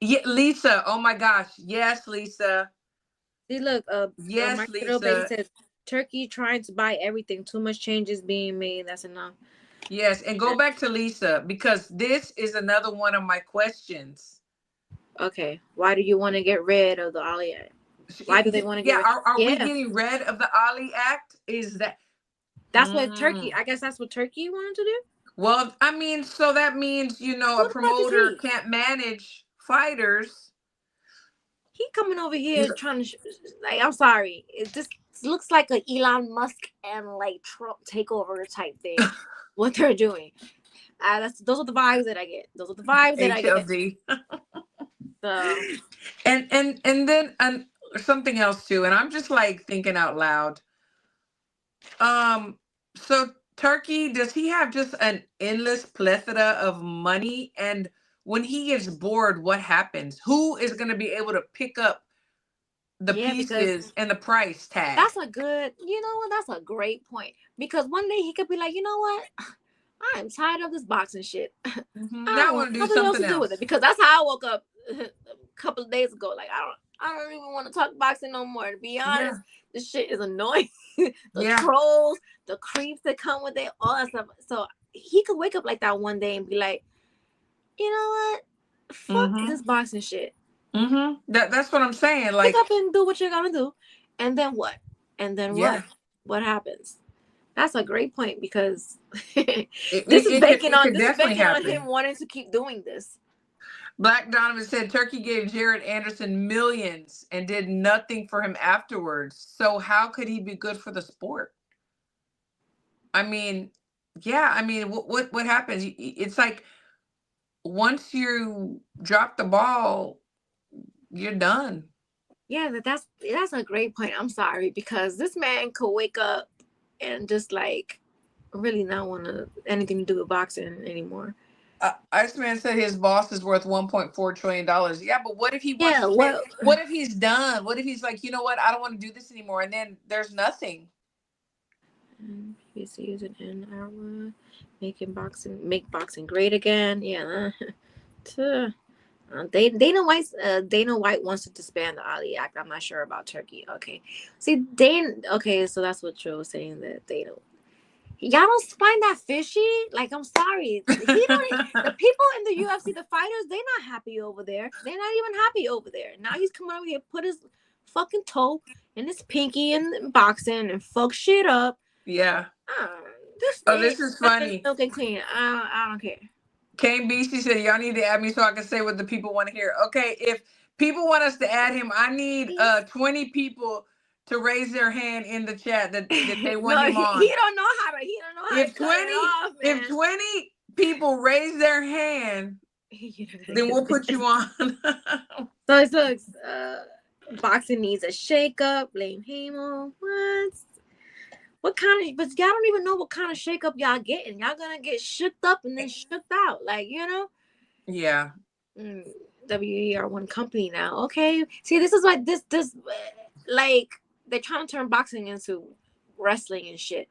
Lisa. Oh my gosh. Yes, Lisa. See, look, yes, Lisa. Says, Turkey trying to buy everything. Too much changes being made. That's enough. Yes, and go back to Lisa because this is another one of my questions. Okay, why do you want to get rid of the Ali Act? Why do they want to get? Are we getting rid of the Ali Act? That's what Turkey? I guess that's what Turkey wanted to do. Well, I mean, so that means a promoter can't manage fighters. He coming over here trying to I'm sorry, it just looks like an Elon Musk and like Trump takeover type thing. What they're doing. Those are the vibes that I get. Those are the vibes that I get. And then something else too, and I'm just like thinking out loud. So Turkey, does he have just an endless plethora of money? And when he gets bored, what happens? Who is going to be able to pick up the Because pieces and the price tag? that's a good, you know what? That's a great point. Because one day he could be like, you know what? I am tired of this boxing shit. I Now I don't want want to do nothing else something to do with else. it. Because that's how I woke up a couple of days ago. Like I don't even want to talk boxing no more. To be honest, this shit is annoying. The trolls, the creeps that come with it, all that stuff. So he could wake up like that one day and be like, you know what? Fuck this boxing shit. That's what I'm saying. Like, pick up and do what you're gonna do, and then what? And then what? What happens? That's a great point because this is banking on him wanting to keep doing this. Black Donovan said Turkey gave Jared Anderson millions and did nothing for him afterwards. So how could he be good for the sport? I mean, yeah. I mean, what happens? It's like once you drop the ball, you're done. Yeah, that's a great point. I'm sorry because this man could wake up and just like really not want anything to do with boxing anymore. Iceman said his boss is worth $1.4 trillion. Yeah, but what if he wants what if he's done? What if he's like, you know what, I don't want to do this anymore, and then there's nothing. He's using an hour, make boxing great again. Yeah. Dana White wants to disband the Ali Act. I'm not sure about Turkey. Okay, see Okay, so that's what Joe was saying, that y'all don't find that fishy. Like, I'm sorry, the people in the UFC, the fighters, they're not happy over there. They're not even happy over there. Now he's coming over here, put his fucking toe and his pinky in boxing and fuck shit up. Yeah. This is funny. Okay, clean. I don't care. Kane BC said, y'all need to add me so I can say what the people want to hear. Okay, if people want us to add him, I need 20 people to raise their hand in the chat that they want him on. He don't know how to. If 20 people raise their hand, then we'll put you on. So it looks. Boxing needs a shakeup. Blame Hamo. What kind of? But y'all don't even know what kind of shakeup y'all getting. Y'all gonna get shooked up and then shooked out, like, you know. Yeah. WWE are one company now. Okay. See, this is like this like they're trying to turn boxing into wrestling and shit.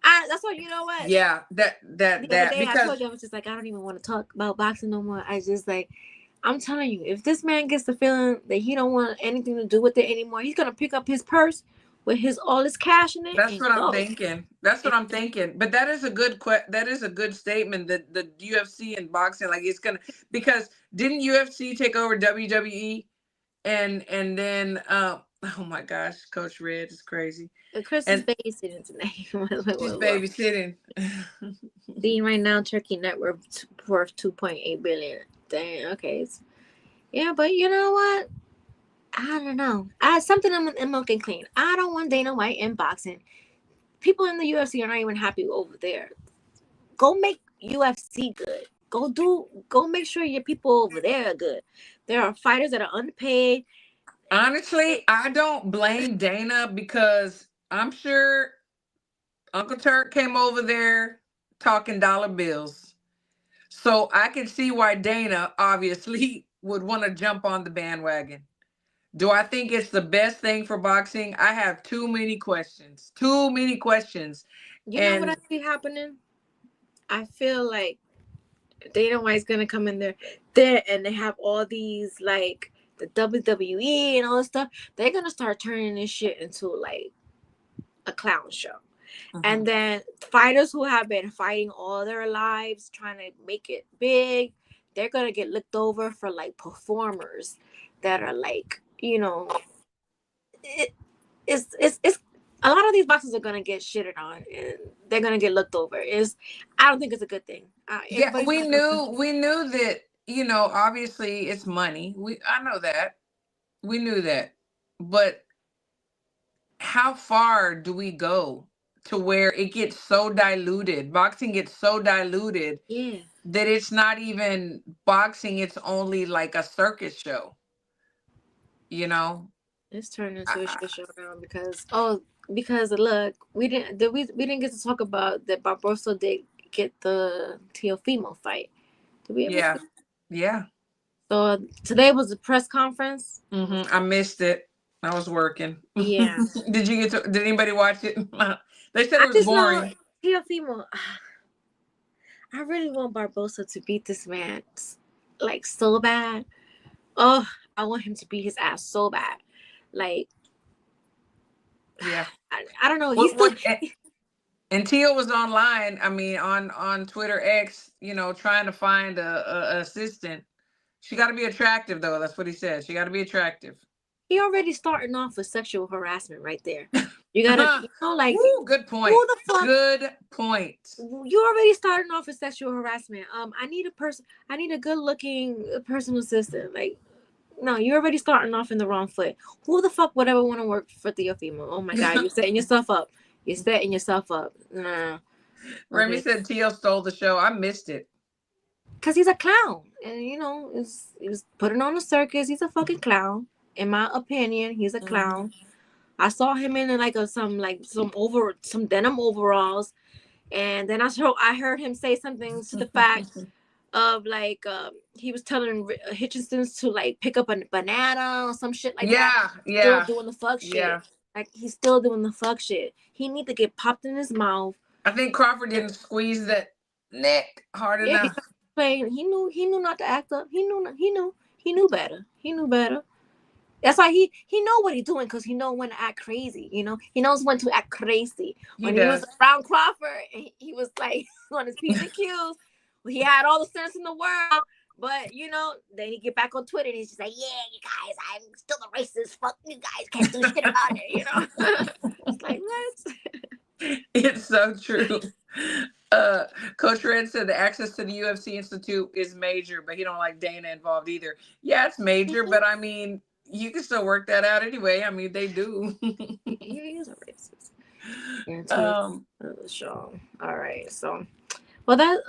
That's why, you know what? Yeah. That because I told you, I was just like, I don't even want to talk about boxing no more. I just like. I'm telling you, if this man gets the feeling that he don't want anything to do with it anymore, he's gonna pick up his purse with all his cash in it. That's what I'm thinking. But that is a good statement that the UFC and boxing, like, it's gonna, because didn't UFC take over WWE and then oh my gosh, Coach Red is crazy. Chris is babysitting tonight. She's babysitting. Seeing right now, Turkey net worth $2.8 billion. Dang. Okay. Yeah, but you know what? I don't know. Something I'm looking clean. I don't want Dana White in boxing. People in the UFC are not even happy over there. Go make UFC good. Go make sure your people over there are good. There are fighters that are underpaid. Honestly, I don't blame Dana, because I'm sure Uncle Turk came over there talking dollar bills. So I can see why Dana obviously would want to jump on the bandwagon. Do I think it's the best thing for boxing? I have too many questions. You know what I see happening? I feel like Dana White's gonna come in there, and they have all these, like, the WWE and all this stuff. They're gonna start turning this shit into like a clown show. And then fighters who have been fighting all their lives trying to make it big, they're gonna get looked over for like performers that are like, you know, it's a lot of these boxers are gonna get shitted on and they're gonna get looked over. I don't think it's a good thing. Yeah, we knew that, you know, obviously it's money. I know that. We knew that. But how far do we go to where it gets so diluted? Boxing gets so diluted that it's not even boxing, it's only like a circus show. You know? It's turned into a shit show now because because look, we didn't get to talk about that Barbosa did get the Teofimo fight. Did we ever? Yeah. Yeah. So today was the press conference. I missed it. I was working. Yeah. Did you get to? Did anybody watch it? They said it I was just boring. know Teofimo. I really want Barbosa to beat this man, like so bad. Oh, I want him to beat his ass so bad. Like, Yeah. I don't know. And Tia was online. I mean, on Twitter X, trying to find a assistant. She got to be attractive, though. That's what he said. She got to be attractive. He already starting off with sexual harassment right there. You gotta, like, ooh, good point. Who the fuck? Good point. You already starting off with sexual harassment. I need a good-looking personal assistant. Like, no, you're already starting off in the wrong foot. Who the fuck would ever want to work for Teofimo? Oh my God, you're setting yourself up. You're setting yourself up. Nah. Remy said Tio stole the show. I missed it. Cause he's a clown, and he was putting on a circus. He's a fucking clown, in my opinion. He's a clown. I saw him in some denim overalls, and then I heard him say something to the fact of like he was telling Hitchensons to like pick up a banana or some shit like that. Yeah. Still doing the fuck shit. Yeah. Like he's still doing the fuck shit. He need to get popped in his mouth. I think Crawford didn't squeeze that neck hard enough. He knew not to act up. He knew better. He knew better. That's why he know what he's doing, because he know when to act crazy. He knows when to act crazy. When he was around Crawford, and he was like on his P's and Q's. He had all the sense in the world, but then he get back on Twitter and he's just like, yeah, you guys, I'm still a racist. Fuck you guys, can't do shit about it. It's like, what? It's so true. Coach Red said the access to the UFC Institute is major, but he don't like Dana involved either. Yeah, it's major, but I mean, you can still work that out anyway. I mean, they do. He is a racist. Sure. All right. So, well, that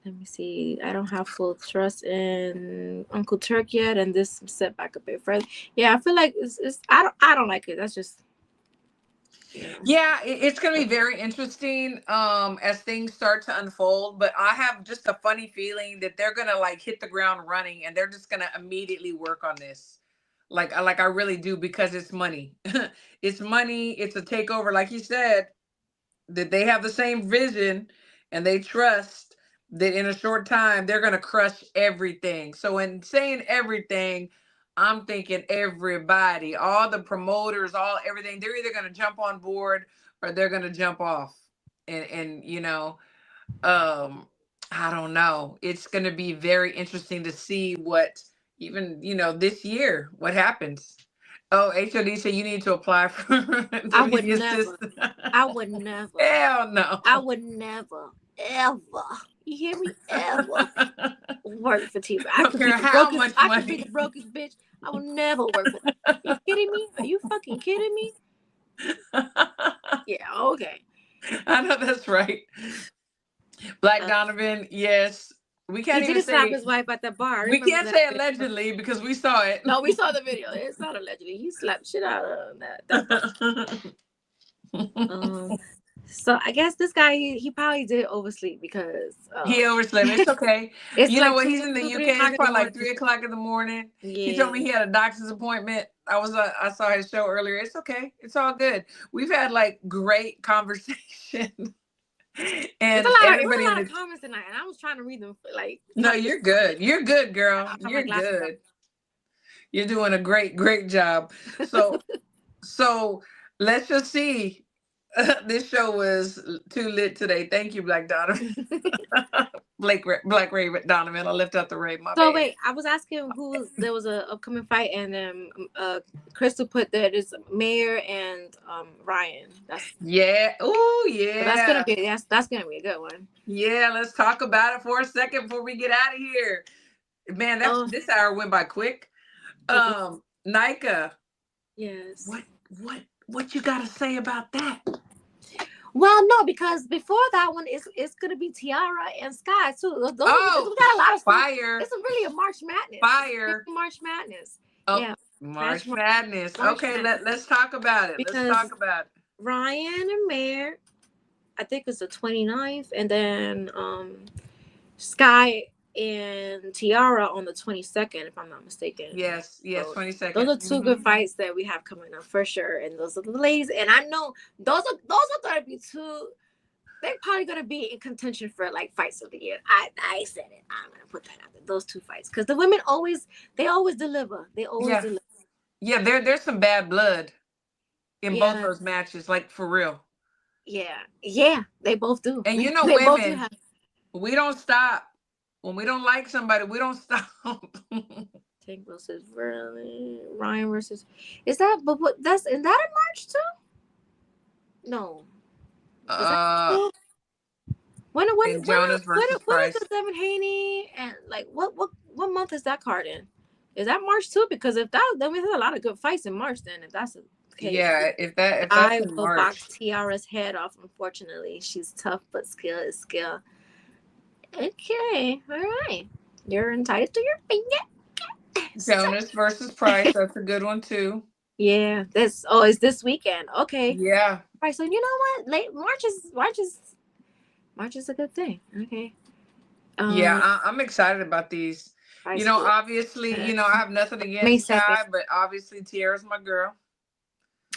let me see. I don't have full trust in Uncle Turk yet, and this set back a bit further. Yeah, I feel like it's. I don't like it. That's just. Yeah, it's going to be very interesting as things start to unfold. But I have just a funny feeling that they're going to like hit the ground running, and they're just going to immediately work on this. Like I really do, because it's money. It's money. It's a takeover. Like you said, that they have the same vision, and they trust that in a short time they're going to crush everything. So in saying everything, I'm thinking everybody, all the promoters, everything, they're either going to jump on board or they're going to jump off. And I don't know. It's going to be very interesting to see what even, this year, what happens. Oh, HOD said you need to apply for I would never. Hell no. I would never, ever. You hear me? Ever work for TV. I don't care how much money. I could be the brokest bitch. I will never work for them. Are you kidding me? Are you fucking kidding me? Yeah, okay. I know that's right. Black Donovan, yes. We can't even say slap his wife at the bar. We can't say allegedly because we saw it. No, we saw the video. It's not allegedly. He slapped shit out of that. So I guess this guy he probably did oversleep because he overslept. It's okay. You know what? He's in the UK. It's probably like 3:00 in the morning. Yeah. He told me he had a doctor's appointment. I saw his show earlier. It's okay. It's all good. We've had like great conversation. And everybody in the comments tonight, and I was trying to read them. Like, no, you're good. You're good, girl. You're good. You're doing a great job. So let's just see. This show was too lit today. Thank you, Black Donovan. Black Ray Donovan. I left out the Ray. So wait, I was asking there was a upcoming fight, and Crystal put that it's Mayer and Ryan. Yeah. Oh yeah. So that's gonna be a good one. Yeah, let's talk about it for a second before we get out of here. Man, this hour went by quick. Nika. Yes. What you gotta say about that? Well, no, because before that one, it's gonna be Tiara and Sky too. We got a lot of fire. It's really a March Madness. Fire. March Madness. Oh, yeah. March Madness. March Okay, Madness. let's talk about it. Because let's talk about it. Ryan and Mare, I think it's the 29th, and then Sky and Tiara on the 22nd, if I'm not mistaken. Yes, So 22nd. those are two good fights that we have coming up for sure, and those are the ladies. And I know those are gonna be two. They're probably gonna be in contention for like fights of the year. I said it. I'm gonna put that out there. Those two fights, because the women always deliver. They always deliver. Yeah, there's some bad blood in both those matches, like for real. Yeah, they both do. And you know, women, we don't stop. When we don't like somebody, we don't stop. Tank versus Ryan versus. Is that is that in March too? No. Is that when Jonas versus Price. When is the Devin Haney and like what month is that card in? Is that March too? Because if that, then we had a lot of good fights in March. Then if that's the case, yeah, if that's I in will March. box Tiara's head off. Unfortunately, she's tough, but skill is skill. Okay, all right, you're entitled to your opinion. Jonas versus Price. That's a good one too. Yeah, it's this weekend. Okay. Yeah. Right. So you know what? March is a good thing. Okay. Yeah, I'm excited about these. You know, obviously, I have nothing against Sky, but obviously Tiara's my girl.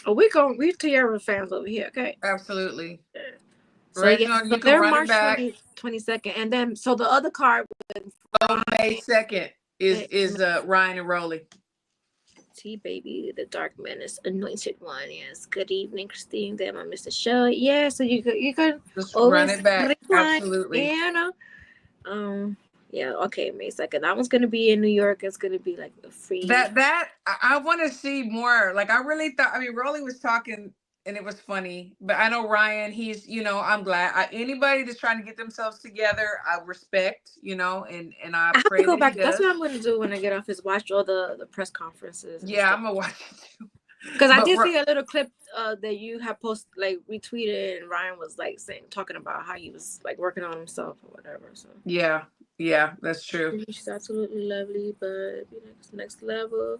Oh, we Tiara fans over here. Okay. Absolutely. So yeah, so they're March 22nd, and then so the other card May 2nd is Ryan and Rolly. T-Baby, the Dark Menace, Anointed One. Yes. Good evening, Christine. Damn, I missed the show. Yeah, so you could just run it back. Absolutely. Yeah, yeah, okay, May 2nd. That one's gonna be in New York. It's gonna be like a free. That I want to see more. Like I really thought. I mean, Rolly was talking, and it was funny. But I know Ryan. He's, I'm glad. Anybody that's trying to get themselves together, I respect. And I have pray to go back. That's what I'm going to do when I get off, is watch all the press conferences. Yeah, I'm gonna watch it too. Because I did see a little clip that you have posted, like retweeted, and Ryan was like talking about how he was like working on himself or whatever. So yeah, that's true. She's absolutely lovely, but next level.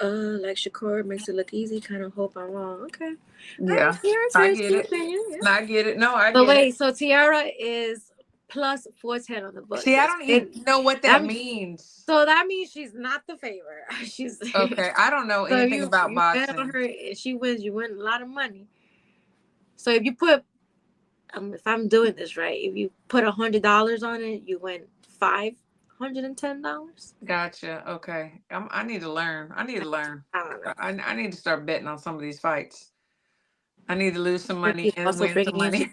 Like Shakur makes it look easy. Kind of hope I'm wrong. Okay. Yeah, I get it. I get it. No, I get it. Wait, so Tiara is plus 410 on the book. See, I don't even know what that means. So that means she's not the favorite. She's okay. I don't know anything about boxing. Bet on her. If she wins, you win a lot of money. So if you put, if I'm doing this right, if you put $100 on it, you win $510. Gotcha. Okay. I need to learn. I need to learn. I need to start betting on some of these fights. I need to lose some money and win some money.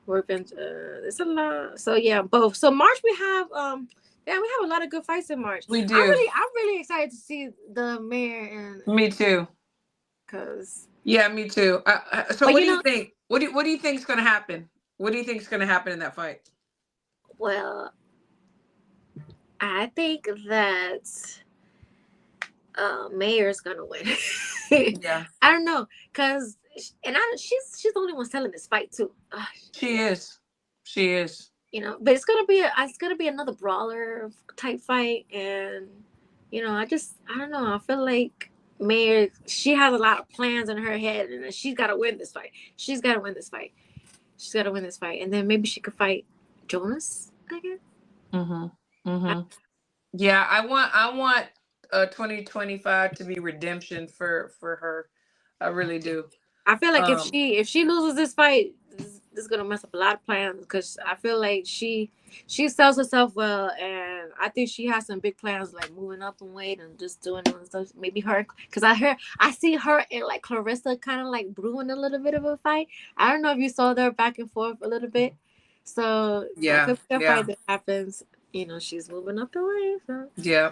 It's a lot. So yeah, both. So March we have we have a lot of good fights in March. We do. I'm really excited to see the mayor and. Me too. Yeah, me too. So what do you think? What do you think is going to happen? What do you think is going to happen in that fight? Well, I think that Mayor's gonna win. Yeah. I don't know, she's the only one selling this fight too. She is. But it's gonna be another brawler type fight, and I don't know. I feel like Mayor, she has a lot of plans in her head, and she's got to win this fight. She's got to win this fight, and then maybe she could fight Jonas again. Yeah, I want 2025 to be redemption for her. I really do. I feel like if she loses this fight, this is gonna mess up a lot of plans, because I feel like she sells herself well, and I think she has some big plans, like moving up in weight and just doing stuff. Maybe her, because I see her and like Clarissa kind of like brewing a little bit of a fight. I don't know if you saw their back and forth a little bit. So yeah, fight that happens. She's moving up the way. So. Yeah.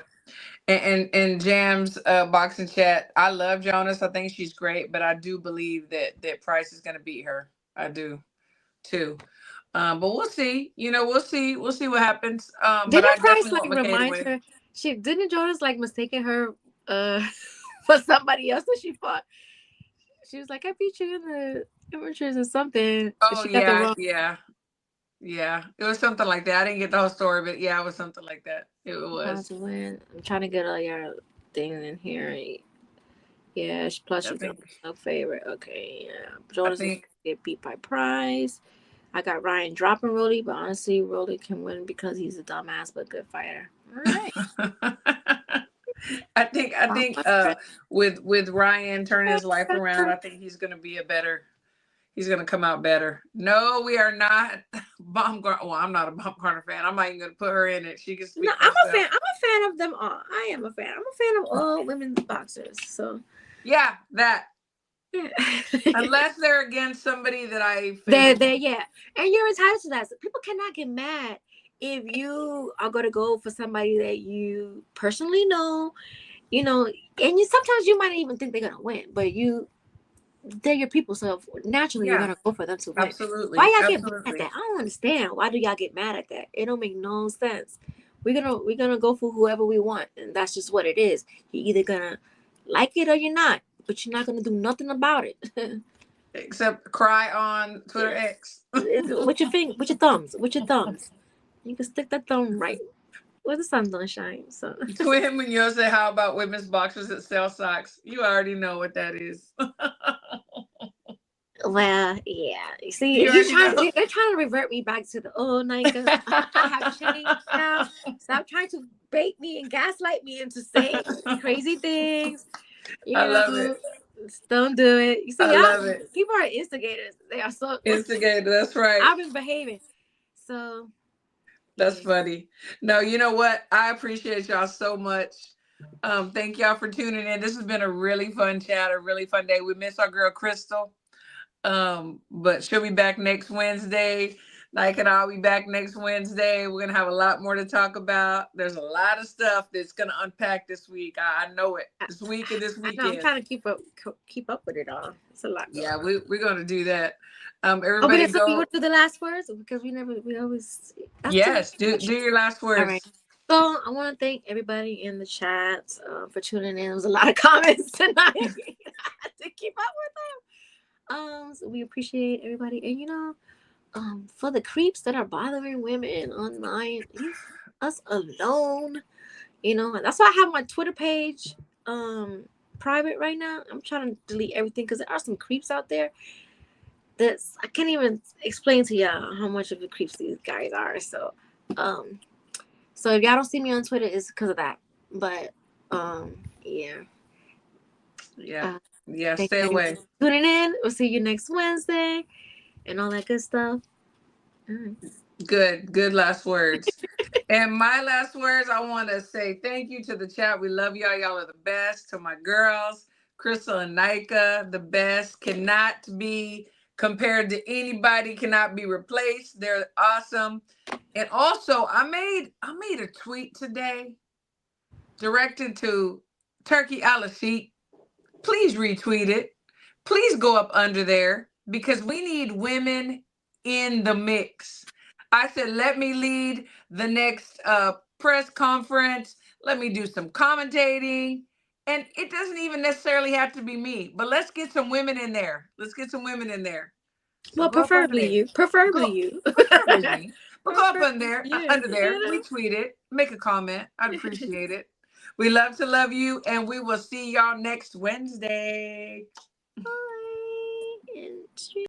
And Jam's boxing chat. I love Jonas. I think she's great, but I do believe that Price is going to beat her. I do too. But we'll see. We'll see what happens. Didn't Price remind her? Didn't Jonas mistaken her for somebody else that she fought? She was like, I beat you in the amateurs or something. Oh yeah. It was something like that. I didn't get the whole story, but yeah, it was something like that. It was. I'm trying to get things in here. Yeah, plus she's a favorite. Okay, yeah. Jonas is get beat by Price. I got Ryan dropping Rolly, but honestly, Rolly can win because he's a dumbass but good fighter. All right. I think with Ryan turning his life around, I think he's gonna come out better. No, we are not Baumgartner. Well, I'm not a Baumgartner fan. I'm not even gonna put her in it. She can speak. No, I'm a fan of them all. I am a fan. I'm a fan of all women's boxers. So yeah, that. Yeah. Unless they're against somebody that they're yeah, and you're entitled to that. So people cannot get mad if you are going to go for somebody that you personally know, and sometimes you might even think they're going to win, but they're your people, so naturally you're gonna go for them to win. Absolutely. Why y'all get mad at that? I don't understand. Why do y'all get mad at that? It don't make no sense. We're gonna go for whoever we want, and that's just what it is. You're either gonna like it or you're not, but you're not gonna do nothing about it. Except cry on Twitter X. with your thumbs. You can stick that thumb right where the sun don't shine. So Twin Munoz said, "How about women's boxers that sell socks?" You already know what that is. Well, yeah. You see, they're trying to revert me back to the old Nika. I have changed now. Stop trying to bait me and gaslight me into saying crazy things. I love it. Don't do it. You see, I love it. People are instigators. They are so instigators. That's right. I've been behaving. So that's funny. No, you know what? I appreciate y'all so much. Thank y'all for tuning in. This has been a really fun chat, a really fun day. We miss our girl Crystal. But she'll be back next Wednesday. Nike and I'll be back next Wednesday. We're gonna have a lot more to talk about. There's a lot of stuff that's gonna unpack this week. I know it. This week and this weekend. I'm trying to keep up with it all. It's a lot. Yeah, we're gonna do that. Everybody go. You want to do the last words because we always. Yes, do your last words. All right. So I want to thank everybody in the chat for tuning in. There was a lot of comments tonight. I had to keep up with them. So we appreciate everybody, and for the creeps that are bothering women online, leave us alone. That's why I have my Twitter page private right now. I'm trying to delete everything because there are some creeps out there. I can't even explain to y'all how much of the creeps these guys are. So if y'all don't see me on Twitter, it's because of that. But yeah. Stay away. Tuning in. We'll see you next Wednesday and all that good stuff. All right. Good last words. And my last words, I want to say thank you to the chat. We love y'all. Y'all are the best. To my girls, Crystal and Nika, the best. Cannot be compared to anybody, cannot be replaced. They're awesome. And also, I made a tweet today directed to Turki Alalshikh. Please retweet it. Please go up under there because we need women in the mix. I said, let me lead the next press conference. Let me do some commentating. And it doesn't even necessarily have to be me, but let's get some women in there. So well, preferably you. Preferably you. Preferably. But go up under there, retweet it, make a comment. I'd appreciate it. We love to love you, and we will see y'all next Wednesday. Bye.